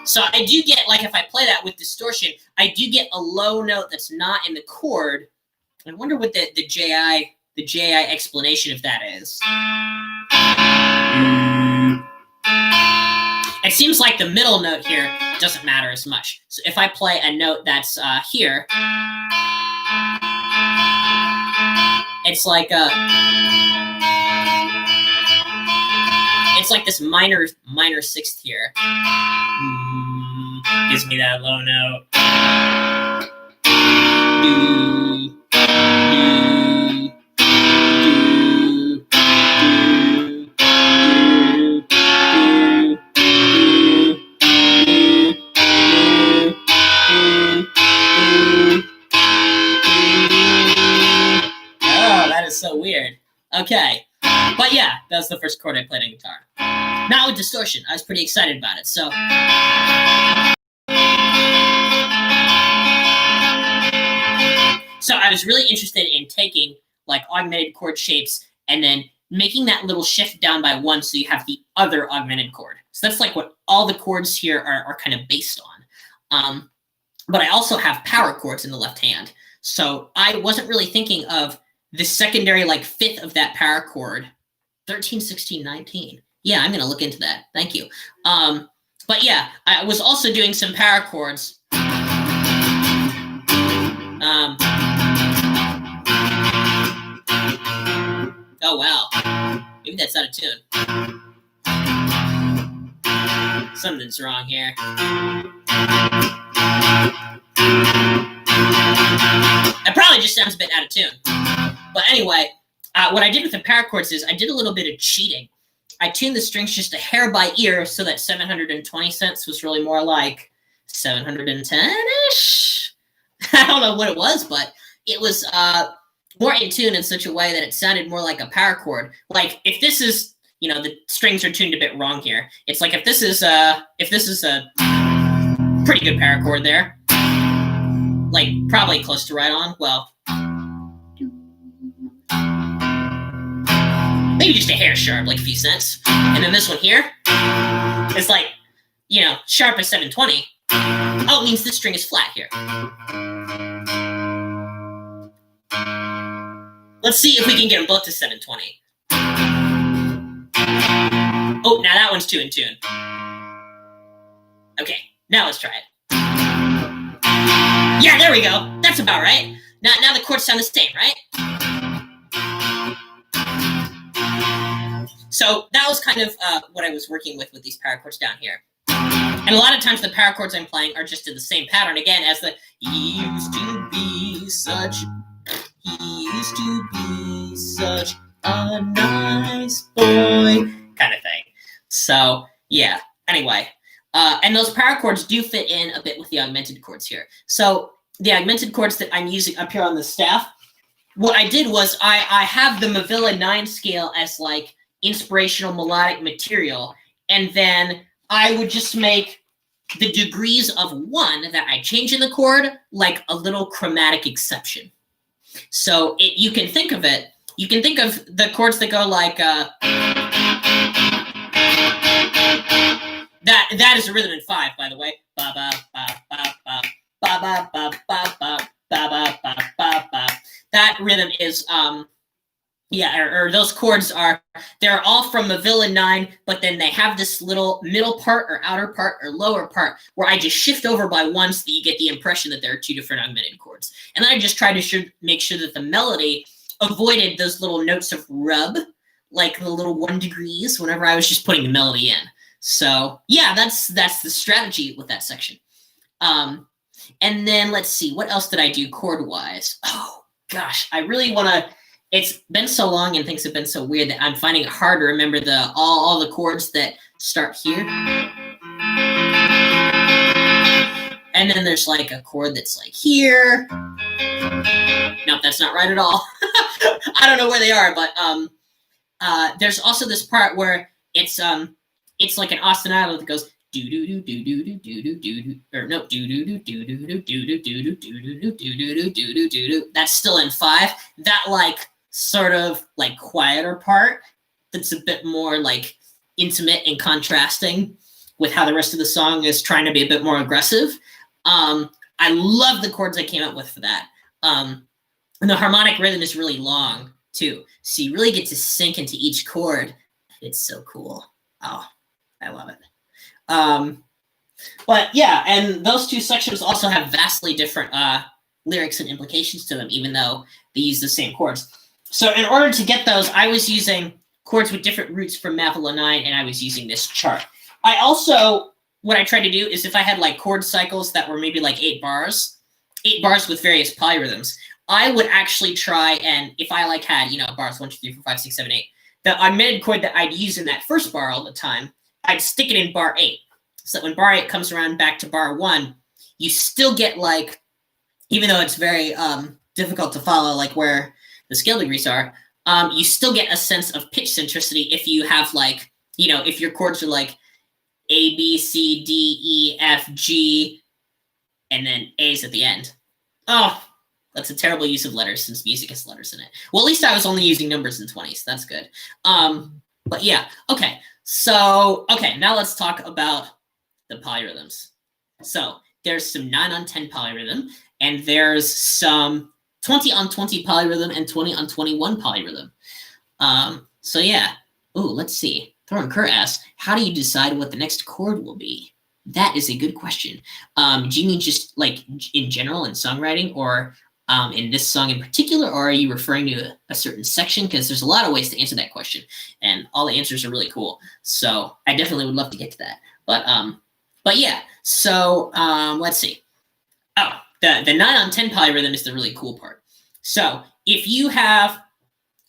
So I do get, like, if I play that with distortion, I do get a low note that's not in the chord. I wonder what the JI explanation of that is. It seems like the middle note here doesn't matter as much. So if I play a note that's here, it's like this minor sixth here. Gives me that low note. Oh, that is so weird. Okay. But yeah, that was the first chord I played on guitar. Not with distortion. I was pretty excited about it. So I was really interested in taking like augmented chord shapes and then making that little shift down by 1 so you have the other augmented chord. So that's like what all the chords here are kind of based on. But I also have power chords in the left hand. So I wasn't really thinking of the secondary like fifth of that power chord, 13, 16, 19. Yeah, I'm going to look into that. Thank you. But yeah, I was also doing some power chords. Oh, wow. Maybe that's out of tune. Something's wrong here. It probably just sounds a bit out of tune. But anyway, what I did with the power chords is I did a little bit of cheating. I tuned the strings just a hair by ear so that 720 cents was really more like 710-ish. I don't know what it was, but it was more in tune in such a way that it sounded more like a power chord. Like if this is, the strings are tuned a bit wrong here. It's like if this is a Pretty good parachord there. Like, probably close to right on. Well, maybe just a hair sharp, like a few cents. And then this one here is like, you know, sharp as 720. Oh, it means this string is flat here. Let's see if we can get them both to 720. Oh, now that one's 2 in tune. Okay, now let's try it. Yeah, there we go. That's about right. Now the chords sound the same, right? So that was kind of what I was working with these parachords down here. And a lot of times the parachords I'm playing are just in the same pattern again as the he used to be such a nice boy kind of thing. So yeah, anyway. And those parachords do fit in a bit with the augmented chords here. So the augmented chords that I'm using up here on the staff, what I did was I have the Mavila 9 scale as like inspirational melodic material, and then I would just make the degrees of 1 that I change in the chord like a little chromatic exception. So you can think of it, you can think of the chords that go like, that is a rhythm in 5, by the way. Ba ba ba ba ba ba ba ba ba ba ba ba ba ba. That rhythm is or those chords they're all from Mavila 9, but then they have this little middle part or outer part or lower part where I just shift over by 1 so that you get the impression that there are 2 different augmented chords. And then I just try to make sure that the melody avoided those little notes of rub, like the little 1 degrees whenever I was just putting the melody in. So yeah, that's the strategy with that section. And then let's see, what else did I do chord-wise? Oh gosh, I really want to. It's been so long and things have been so weird that I'm finding it hard to remember all the chords that start here. And then there's like a chord that's like here. Nope, that's not right at all. I don't know where they are, but there's also this part where it's like an ostinato that goes do do do do do do do do do, or no, do do do do do do do do do do do do do do do do. That's still in 5. That like sort of like quieter part that's a bit more like intimate and contrasting with how the rest of the song is trying to be a bit more aggressive. I love the chords I came up with for that. And the harmonic rhythm is really long too, so you really get to sink into each chord. It's so cool. Oh, I love it. But yeah, and those 2 sections also have vastly different lyrics and implications to them, even though they use the same chords. So in order to get those, I was using chords with different roots from Mavila 9, and I was using this chart. I also, what I tried to do is if I had like chord cycles that were maybe like 8 bars with various polyrhythms, I would actually try, and if I like had, you know, bars 1, 2, 3, 4, 5, 6, 7, 8, the augmented chord that I'd use in that first bar all the time, I'd stick it in bar 8. So that when bar 8 comes around back to bar 1, you still get like, even though it's very difficult to follow like where the scale degrees are, you still get a sense of pitch centricity if you have like, you know, if your chords are like A, B, C, D, E, F, G, and then A's at the end. Oh, that's a terrible use of letters since music has letters in it. Well, at least I was only using numbers in 20s. That's good. But yeah, okay. So, okay, now let's talk about the polyrhythms. So there's some 9/10 polyrhythm, and there's some 20/20 polyrhythm and 20/21 polyrhythm. So yeah. Ooh, let's see. Thorin Kerr asks, how do you decide what the next chord will be? That is a good question. Do you mean just like in general in songwriting, or in this song in particular, or are you referring to a certain section? Because there's a lot of ways to answer that question, and all the answers are really cool. So I definitely would love to get to that. But yeah. So let's see. Oh, the 9/10 polyrhythm is the really cool part. So if you have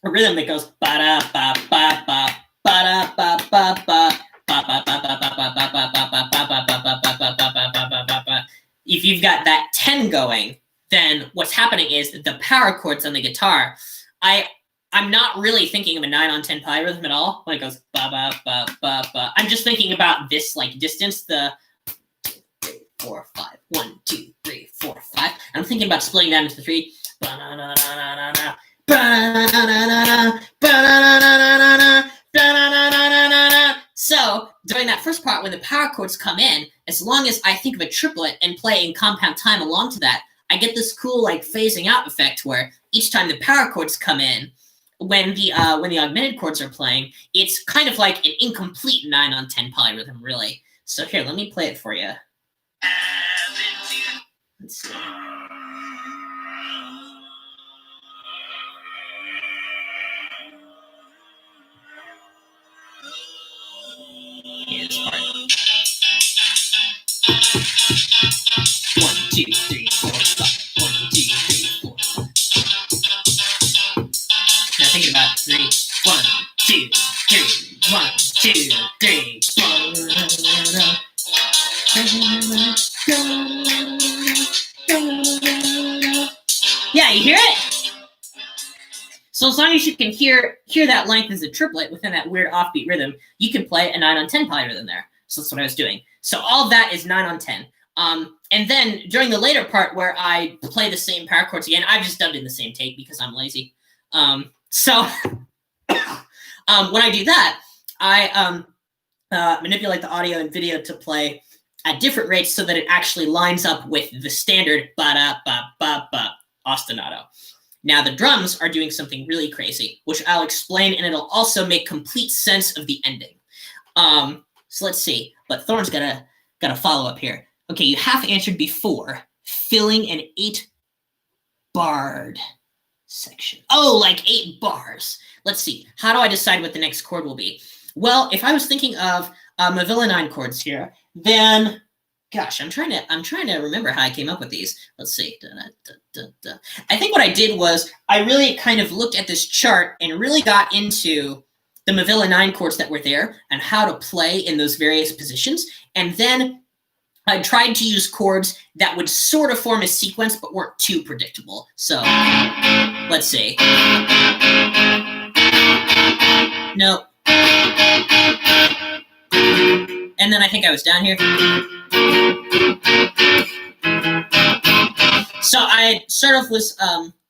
a rhythm that goes ba da ba ba ba ba da ba ba ba ba ba ba ba ba ba ba ba ba ba ba ba ba ba ba, if you've got that 10 going, then what's happening is the power chords on the guitar, I'm not really thinking of a 9/10 polyrhythm at all when it goes ba ba ba ba ba. I'm just thinking about this like distance, the 4, 5. 1, 2, 3, 4, 5. And I'm thinking about splitting that into 3. So during that first part, when the power chords come in, as long as I think of a triplet and play in compound time along to that, I get this cool like phasing out effect where each time the power chords come in, when the augmented chords are playing, it's kind of like an incomplete 9 on 10 polyrhythm, really. So here, let me play it for you. Let's see. Here's part. 1, 2, 3, 4, 5. 1, 2, 3, 4, 5. Now thinking about 3. 1, 2, 3. 1, 2, 3. 4. Yeah, you hear it? So as long as you can hear that length as a triplet within that weird offbeat rhythm, you can play a 9 on 10 polyrhythm there. So that's what I was doing. So all of that is 9 on 10. And then during the later part where I play the same power chords again, I've just dubbed in the same take because I'm lazy. So when I do that, I manipulate the audio and video to play at different rates so that it actually lines up with the standard ba-da-ba-ba-ba ostinato. Now the drums are doing something really crazy, which I'll explain, and it'll also make complete sense of the ending. So let's see, but Thorne's got a follow up here. Okay, you half answered before, filling an 8-barred section. Oh, like 8 bars. Let's see, how do I decide what the next chord will be? Well, if I was thinking of Mavila 9 chords here, then gosh, I'm trying to remember how I came up with these. Let's see. I think what I did was I really kind of looked at this chart and really got into the Mavila 9 chords that were there and how to play in those various positions. And then I tried to use chords that would sort of form a sequence but weren't too predictable. So let's see. Nope. And then I think I was down here. So I sort of was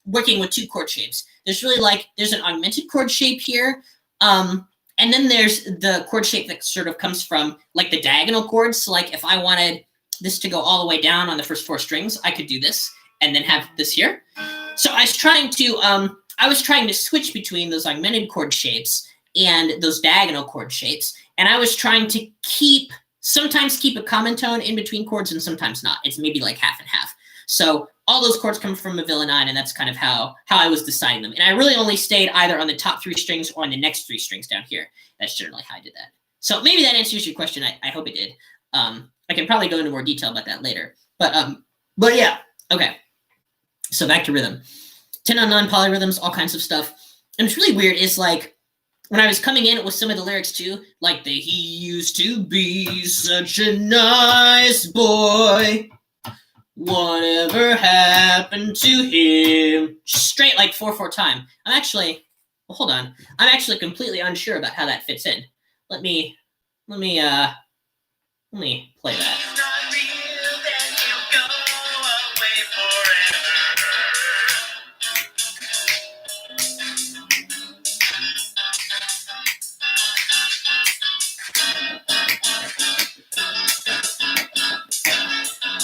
working with 2 chord shapes. There's an augmented chord shape here. And then there's the chord shape that sort of comes from like the diagonal chords. So like if I wanted this to go all the way down on the first 4 strings, I could do this and then have this here. So I was trying to switch between those augmented chord shapes and those diagonal chord shapes. And I was trying to sometimes keep a common tone in between chords and sometimes not. It's maybe like half and half. So all those chords come from Mavila 9, and that's kind of how I was deciding them. And I really only stayed either on the top 3 strings or on the next 3 strings down here. That's generally how I did that. So maybe that answers your question. I hope it did. I can probably go into more detail about that later. But yeah, okay. So back to rhythm. 10 on 9 polyrhythms, all kinds of stuff. And it's really weird is like, when I was coming in with some of the lyrics too, like the he used to be such a nice boy. Whatever happened to him? Straight like 4/4 time. Hold on. I'm actually completely unsure about how that fits in. Let me play that.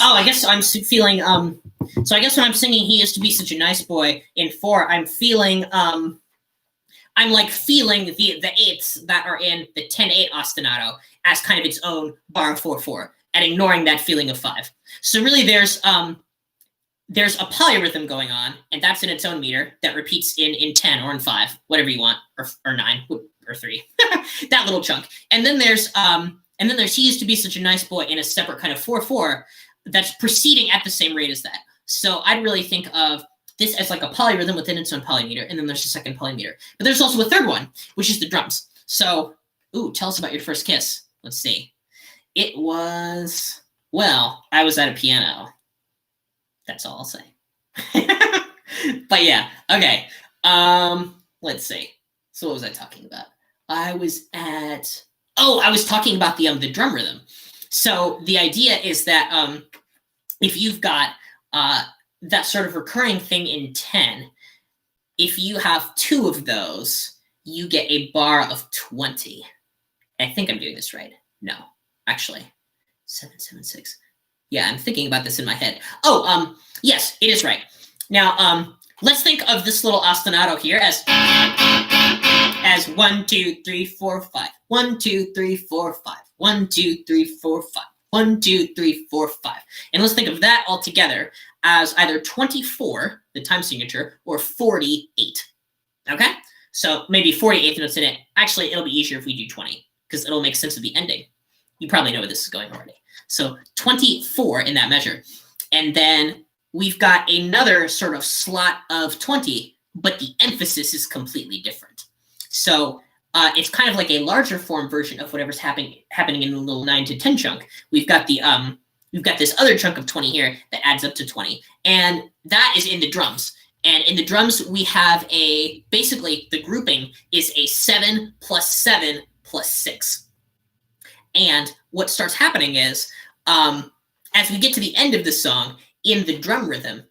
Oh, I guess I'm feeling, so I guess when I'm singing He Used to Be Such a Nice Boy in 4, I'm feeling, I'm like feeling the 8s that are in the 10/8 ostinato as kind of its own bar 4/4 and ignoring that feeling of 5. So really there's a polyrhythm going on, and that's in its own meter that repeats in 10 or in 5, whatever you want, or 9 or 3, that little chunk. And then there's He Used to Be Such a Nice Boy in a separate kind of 4/4 that's proceeding at the same rate as that. So I'd really think of this as like a polyrhythm within its own polymeter, and then there's a second polymeter. But there's also a third one, which is the drums. So, tell us about your first kiss. Let's see. It was, well, I was at a piano. That's all I'll say. But yeah, okay. Let's see. So what was I talking about? I was talking about the drum rhythm. So the idea is that if you've got that sort of recurring thing in 10, if you have 2 of those, you get a bar of 20. I think I'm doing this right. No, actually, 7, 7, 6. Yeah, I'm thinking about this in my head. Oh, yes, it is right. Now, let's think of this little ostinato here as 1, 2, 3, 4, 5. 1, 2, 3, 4, 5. 1, 2, 3, 4, 5. 1, 2, 3, 4, 5. And let's think of that all together as either 24, the time signature, or 48. Okay? So maybe 48th notes in it. Actually, it'll be easier if we do 20, because it'll make sense of the ending. You probably know where this is going already. So 24 in that measure. And then we've got another sort of slot of 20, but the emphasis is completely different. So it's kind of like a larger form version of whatever's happening in the little 9 to 10 chunk. We've got this other chunk of 20 here that adds up to 20, and that is in the drums. And in the drums, we have basically the grouping is a 7 plus 7 plus 6. And what starts happening is, as we get to the end of the song, in the drum rhythm,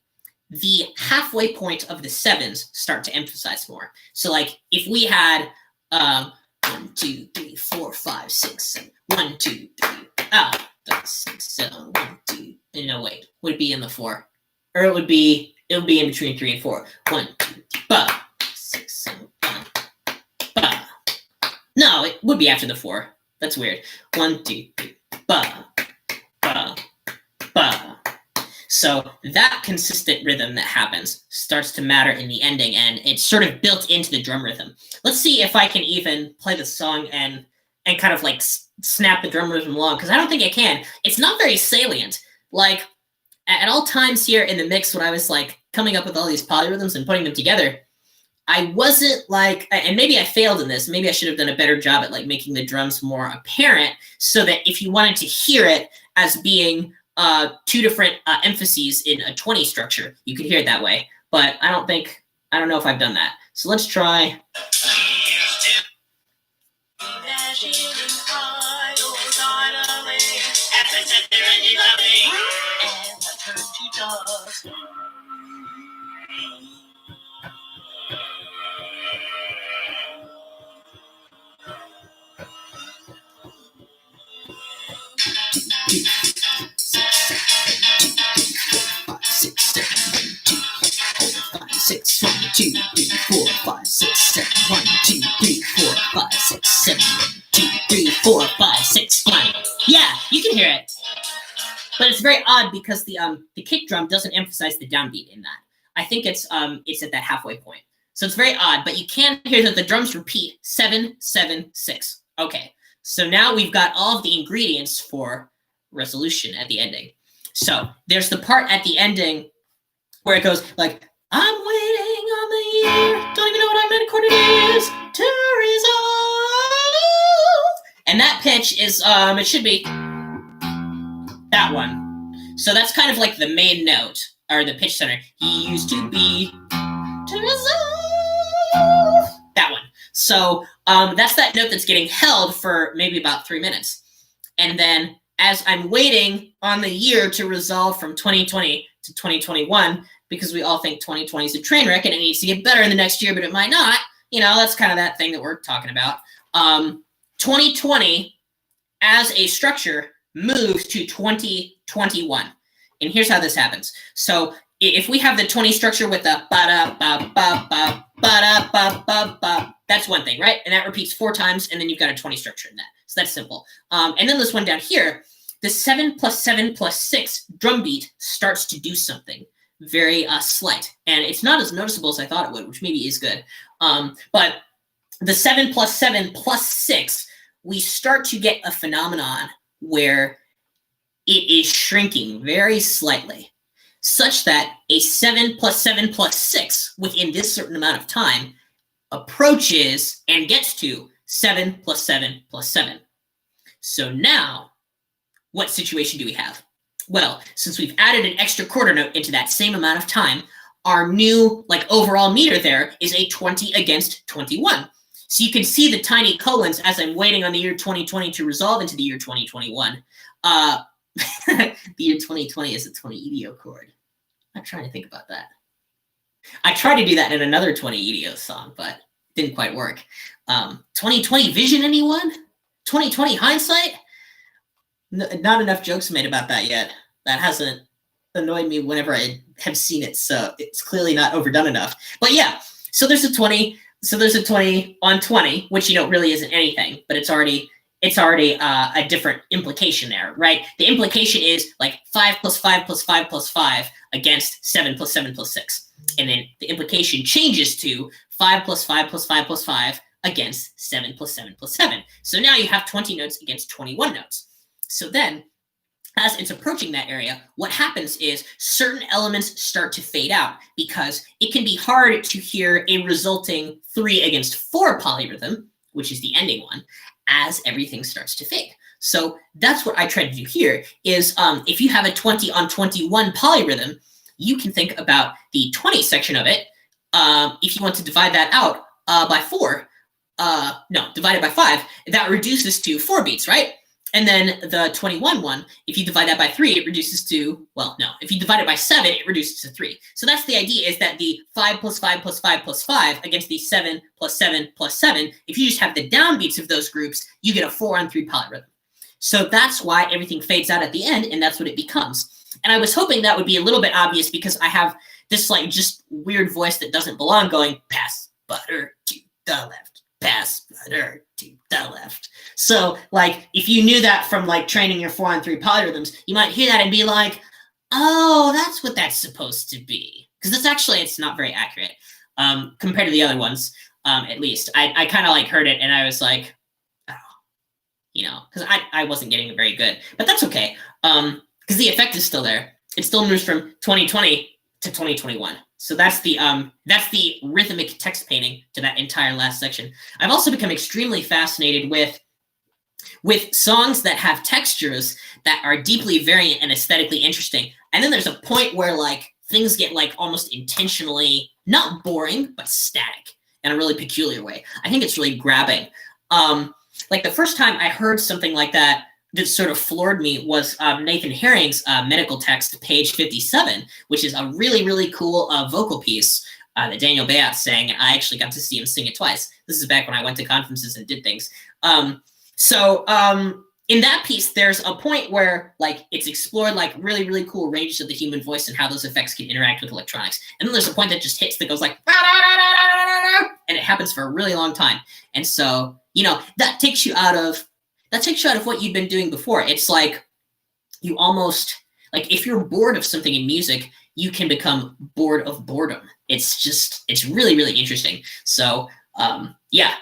the halfway point of the 7s start to emphasize more. So like if we had 1, 2, 3, 4, 5, 6, 7, 1, 2, 3, 5, 6, 7, 1, 2. No, wait, would it be in the 4? Or it would be in between 3 and 4. 1, 2, 3, 5, 6, 7, 5. No, it would be after the 4. That's weird. 1, 2, 3, 5. So that consistent rhythm that happens starts to matter in the ending, and it's sort of built into the drum rhythm. Let's see if I can even play the song and kind of like snap the drum rhythm along, because I don't think I can. It's not very salient. Like at all times here in the mix, when I was like coming up with all these polyrhythms and putting them together, I wasn't like, and maybe I failed in this, maybe I should have done a better job at like making the drums more apparent, so that if you wanted to hear it as being 2 different emphases in a 20 structure, you could hear it that way. But I don't know if I've done that. So let's try. Six, 1, 2, 3, 4, 5, 6, 7, 1, 2, 3, 4, 5, 6, 7, 2, 3, 4, 5, 6, 1. Yeah, you can hear it. But it's very odd because the kick drum doesn't emphasize the downbeat in that. I think it's at that halfway point. So it's very odd, but you can hear that the drums repeat 7, 7, 6. Okay, so now we've got all of the ingredients for resolution at the ending. So there's the part at the ending where it goes like, I'm waiting on the year, don't even know what I'm in chord it is, to resolve. And that pitch is, it should be that one. So that's kind of like the main note, or the pitch center. He used to be to resolve. That one. So that's that note that's getting held for maybe about 3 minutes. And then as I'm waiting on the year to resolve from 2020 to 2021, because we all think 2020 is a train wreck and it needs to get better in the next year, but it might not. You know, that's kind of that thing that we're talking about. 2020 as a structure moves to 2021. And here's how this happens. So if we have the 20 structure with the ba-da-ba-ba-ba, ba-da-ba-ba-ba, that's one thing, right? And that repeats 4 times, and then you've got a 20 structure in that. So that's simple. And then this one down here, the 7 plus 7 plus 6 drum beat starts to do something very slight, and it's not as noticeable as I thought it would, which maybe is good. But the 7 plus 7 plus 6, we start to get a phenomenon where it is shrinking very slightly, such that a 7 plus 7 plus 6 within this certain amount of time approaches and gets to 7 plus 7 plus 7. So now, what situation do we have? Well, since we've added an extra quarter note into that same amount of time, our new overall meter there is a 20 against 21. So you can see the tiny colons as I'm waiting on the year 2020 to resolve into the year 2021. The year 2020 is a 20 EDO chord. I'm trying to think about that. I tried to do that in another 20 EDO song, but didn't quite work. 2020 vision, anyone? 2020 hindsight? Not enough jokes made about that yet. That hasn't annoyed me whenever I have seen it, so it's clearly not overdone enough. But yeah, so there's a 20. So there's a 20 on 20, which really isn't anything, but it's already a different implication there, right? The implication is like 5 plus 5 plus 5 plus 5 against 7 plus 7 plus 6. And then the implication changes to 5 plus 5 plus 5 plus 5 against 7 plus 7 plus 7. So now you have 20 notes against 21 notes. So then, as it's approaching that area, what happens is certain elements start to fade out because it can be hard to hear a resulting 3 against 4 polyrhythm, which is the ending one, as everything starts to fade. So that's what I try to do here is if you have a 20 on 21 polyrhythm, you can think about the 20 section of it. If you want to divide that out by 4, divided by 5, that reduces to 4 beats, right? And then the 21 one, if you divide that by 3, it reduces to, if you divide it by 7, it reduces to 3. So that's the idea, is that the 5 plus 5 plus 5 plus 5 against the 7 plus 7 plus 7, if you just have the downbeats of those groups, you get a 4 on 3 polyrhythm. So that's why everything fades out at the end, and that's what it becomes. And I was hoping that would be a little bit obvious because I have this like just weird voice that doesn't belong going, pass butter to the left, pass butter to the left. So like if you knew that from like training your 4 on 3 polyrhythms, you might hear that and be like, oh, that's what that's supposed to be. Because it's not very accurate compared to the other ones, at least. I kind of like heard it and I was like, oh, because I wasn't getting it very good. But that's okay, because the effect is still there. It still moves from 2020 to 2021. So that's the rhythmic text painting to that entire last section. I've also become extremely fascinated with songs that have textures that are deeply variant and aesthetically interesting. And then there's a point where like things get like almost intentionally not boring, but static in a really peculiar way. I think it's really grabbing. Like the first time I heard something like that sort of floored me was Nathan Herring's medical text, page 57, which is a really, really cool vocal piece that Daniel Bayat sang. And I actually got to see him sing it twice. This is back when I went to conferences and did things. So in that piece, there's a point where like it's explored like really, really cool ranges of the human voice and how those effects can interact with electronics. And then there's a point that just hits that goes like, and it happens for a really long time. And so, that takes you out of what you've been doing before. It's like you almost, like if you're bored of something in music, you can become bored of boredom. It's really, really interesting. So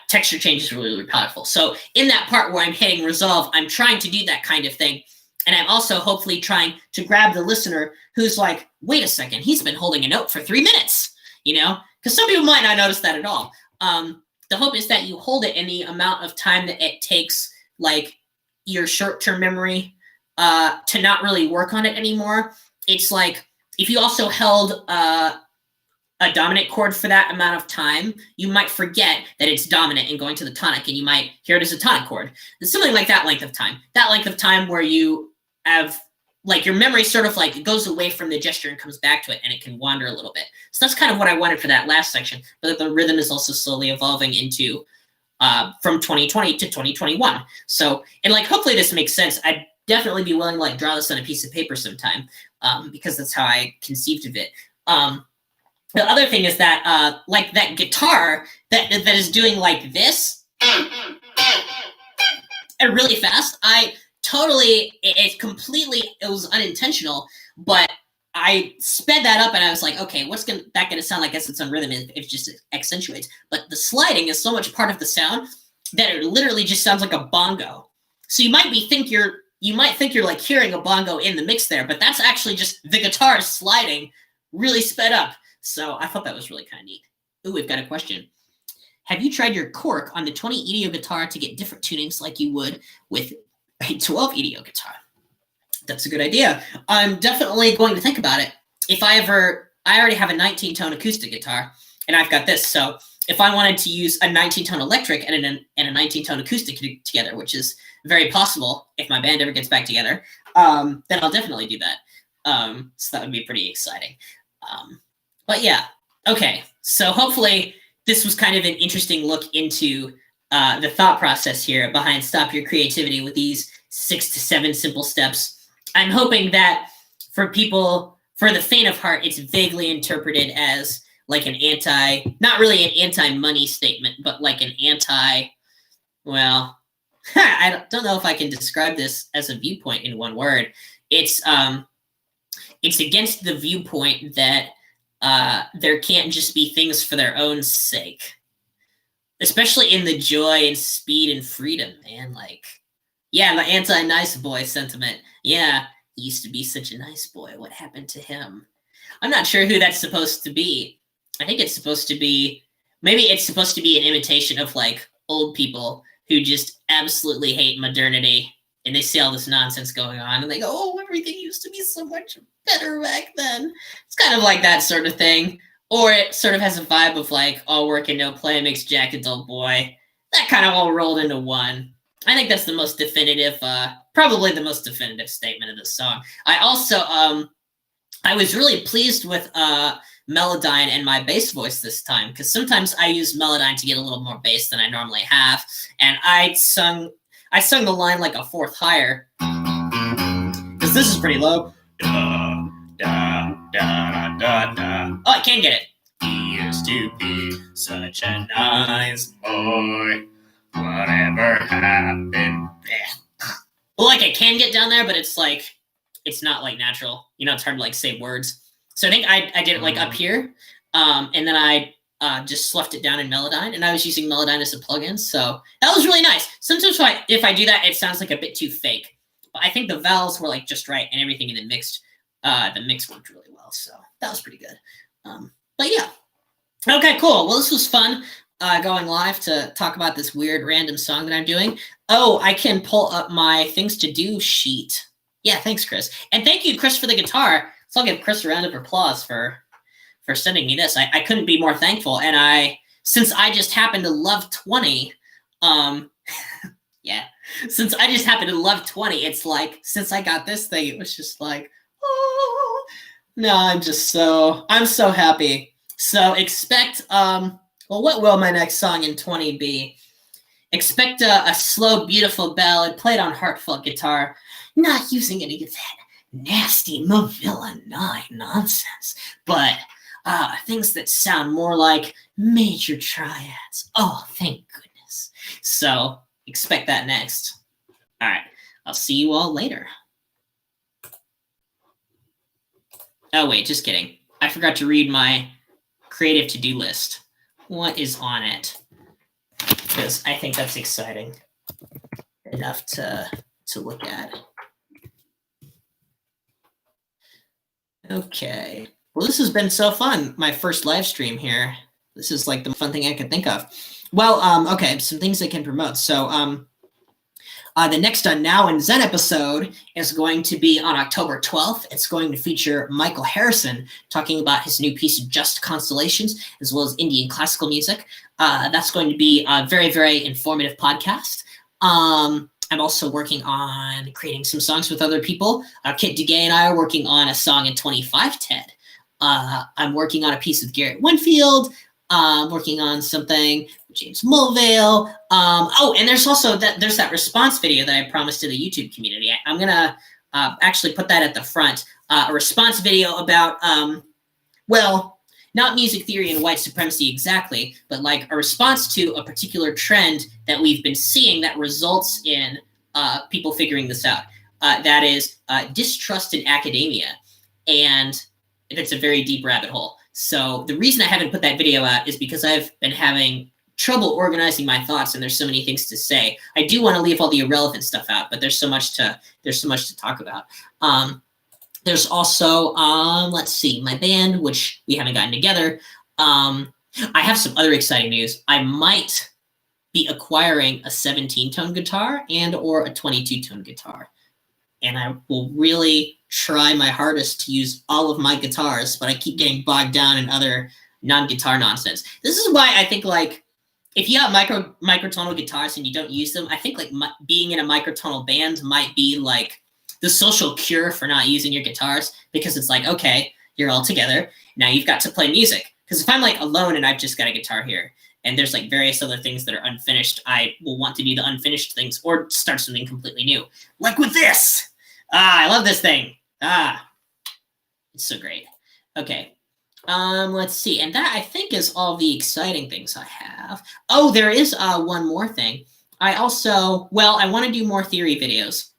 texture change is really, really powerful. So in that part where I'm hitting resolve, I'm trying to do that kind of thing. And I'm also hopefully trying to grab the listener who's like, wait a second, he's been holding a note for 3 minutes, because some people might not notice that at all. The hope is that you hold it in the amount of time that it takes like your short-term memory to not really work on it anymore. It's like if you also held a dominant chord for that amount of time, you might forget that it's dominant and going to the tonic, and you might hear it as a tonic chord. It's something like that length of time. That length of time where you have like your memory sort of like goes away from the gesture and comes back to it, and it can wander a little bit. So that's kind of what I wanted for that last section, but the rhythm is also slowly evolving into from 2020 to 2021. So, and like, hopefully this makes sense. I'd definitely be willing to like draw this on a piece of paper sometime because that's how I conceived of it. The other thing is that like that guitar that is doing like this and really fast, it was unintentional, but I sped that up and I was like, okay, what's that going to sound like as it's on rhythm if it just accentuates? But the sliding is so much part of the sound that it literally just sounds like a bongo. So you might think you're like hearing a bongo in the mix there, but that's actually just the guitar sliding really sped up. So I thought that was really kind of neat. Ooh, we've got a question. Have you tried your cork on the 20 EDO guitar to get different tunings like you would with a 12 EDO guitar? That's a good idea. I'm definitely going to think about it. I already have a 19-tone acoustic guitar, and I've got this. So if I wanted to use a 19-tone electric and a 19-tone acoustic together, which is very possible if my band ever gets back together, then I'll definitely do that. So that would be pretty exciting. But yeah, okay. So hopefully this was kind of an interesting look into the thought process here behind Stop Your Creativity with these 6 to 7 simple steps. I'm hoping that for people, for the faint of heart, it's vaguely interpreted as like an not really an anti-money statement, but like an well, I don't know if I can describe this as a viewpoint in one word. It's against the viewpoint that there can't just be things for their own sake, especially in the joy and speed and freedom, man. Like, yeah, the anti-nice boy sentiment. Yeah, he used to be such a nice boy. What happened to him? I'm not sure who that's supposed to be. I think it's supposed to be, maybe it's supposed to be an imitation of like old people who just absolutely hate modernity, and they see all this nonsense going on and they go, oh, everything used to be so much better back then. It's kind of like that sort of thing. Or it sort of has a vibe of like, all work and no play makes Jack a dull boy. That kind of all rolled into one. I think that's the most definitive, probably the most definitive statement of this song. I also, I was really pleased with Melodyne and my bass voice this time, because sometimes I use Melodyne to get a little more bass than I normally have, and I sung the line like a fourth higher, because this is pretty low. Da, da, da, da, da. Oh, I can get it. He used to be such a nice boy. Whatever happened? Well, like I can get down there, but it's like, it's not like natural. You know, it's hard to like say words. So I think I did it like up here, and then I just sloughed it down in Melodyne, and I was using Melodyne as a plugin. So that was really nice. Sometimes if I do that, it sounds like a bit too fake. But I think the vowels were like just right, and everything in the mix worked really well. So that was pretty good. But yeah. Okay, cool. Well, this was fun going live to talk about this weird random song that I'm doing. Oh, I can pull up my things to do sheet. Yeah, thanks, Chris. And thank you, Chris, for the guitar. So I'll give Chris a round of applause for sending me this. I couldn't be more thankful. And since I just happen to love 20, yeah, since I just happen to love 20, it's like, since I got this thing, it was just like, oh, no, I'm so happy. So expect, well, what will my next song in 20 be? Expect a slow, beautiful ballad played on heartfelt guitar, not using any of that nasty Mavila 9 nonsense, but things that sound more like major triads. Oh, thank goodness. So expect that next. All right, I'll see you all later. Oh, wait, just kidding. I forgot to read my creative to-do list. What is on it? Because I think that's exciting enough to look at. Okay. Well, this has been so fun. My first live stream here. This is like the fun thing I could think of. Well, okay, some things I can promote. So the next Now and Zen episode is going to be on October 12th. It's going to feature Michael Harrison talking about his new piece, Just Constellations, as well as Indian classical music. That's going to be a very, very informative podcast. I'm also working on creating some songs with other people. Kit Dugay and I are working on a song in 25 TED. I'm working on a piece with Garrett Winfield. I'm working on something with James Mulvale. Oh, and there's also there's that response video that I promised to the YouTube community. I'm going to actually put that at the front. A response video about, well, not music theory and white supremacy exactly, but like a response to a particular trend that we've been seeing that results in people figuring this out. That is distrust in academia. And it's a very deep rabbit hole. So the reason I haven't put that video out is because I've been having trouble organizing my thoughts, and there's so many things to say. I do want to leave all the irrelevant stuff out, but there's so much to talk about. There's also, let's see, my band, which we haven't gotten together. I have some other exciting news. I might be acquiring a 17-tone guitar and or a 22-tone guitar. And I will really try my hardest to use all of my guitars, but I keep getting bogged down in other non-guitar nonsense. This is why I think like if you have microtonal guitars and you don't use them, I think like being in a microtonal band might be like the social cure for not using your guitars, because it's like, okay, you're all together. Now you've got to play music. Because if I'm like alone and I've just got a guitar here and there's like various other things that are unfinished, I will want to do the unfinished things or start something completely new. Like with this. I love this thing. It's so great. Okay. Let's see. And that I think is all the exciting things I have. Oh, there is one more thing. I want to do more theory videos.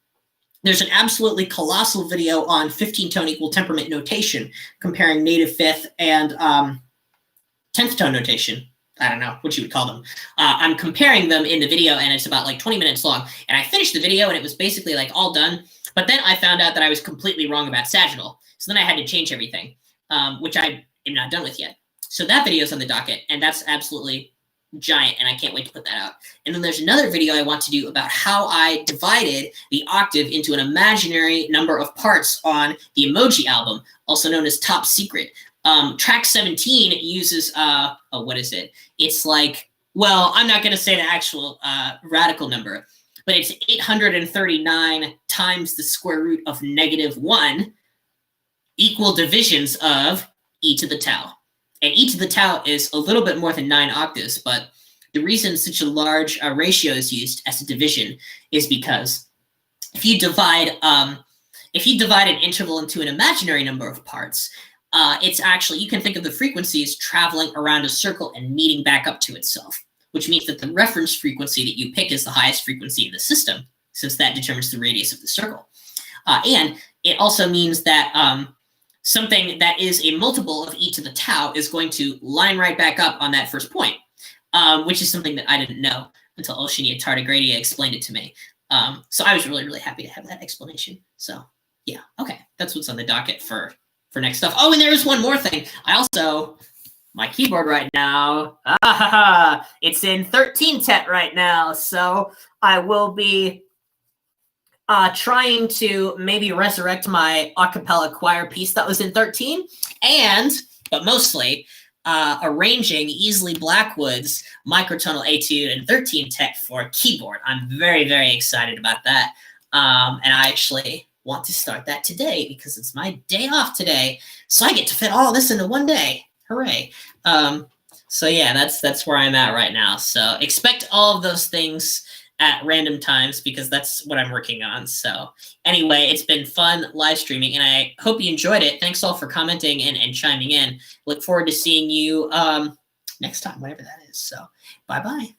There's an absolutely colossal video on 15-tone equal temperament notation, comparing native fifth and 10th tone notation. I don't know what you would call them. I'm comparing them in the video, and it's about like 20 minutes long. And I finished the video, and it was basically like all done. But then I found out that I was completely wrong about sagittal. So then I had to change everything, which I am not done with yet. So that video is on the docket, and that's absolutely giant, and I can't wait to put that out. And then there's another video I want to do about how I divided the octave into an imaginary number of parts on the Emoji album, also known as Top Secret. Track 17 uses, what is it? It's like, well, I'm not going to say the actual radical number, but it's 839 times the square root of -1 equal divisions of e to the tau. And e to the tau is a little bit more than 9 octaves, but the reason such a large ratio is used as a division is because if you divide an interval into an imaginary number of parts, it's actually, you can think of the frequencies traveling around a circle and meeting back up to itself, which means that the reference frequency that you pick is the highest frequency in the system, since that determines the radius of the circle. And it also means that something that is a multiple of e to the tau is going to line right back up on that first point, which is something that I didn't know until Oceania Tardigrade explained it to me. So I was really, really happy to have that explanation. So yeah, okay, that's what's on the docket for next stuff. Oh, and there is one more thing. My keyboard right now, it's in 13 tet right now, so I will be trying to maybe resurrect my a cappella choir piece that was in 13, but mostly arranging Easley Blackwood's microtonal etude in 13 tet for keyboard. I'm very, very excited about that. And I actually want to start that today because it's my day off today. So I get to fit all this into one day. Hooray. So yeah, that's where I'm at right now. So expect all of those things at random times because that's what I'm working on. So anyway, it's been fun live streaming and I hope you enjoyed it. Thanks all for commenting and chiming in. Look forward to seeing you next time, whatever that is. So bye-bye.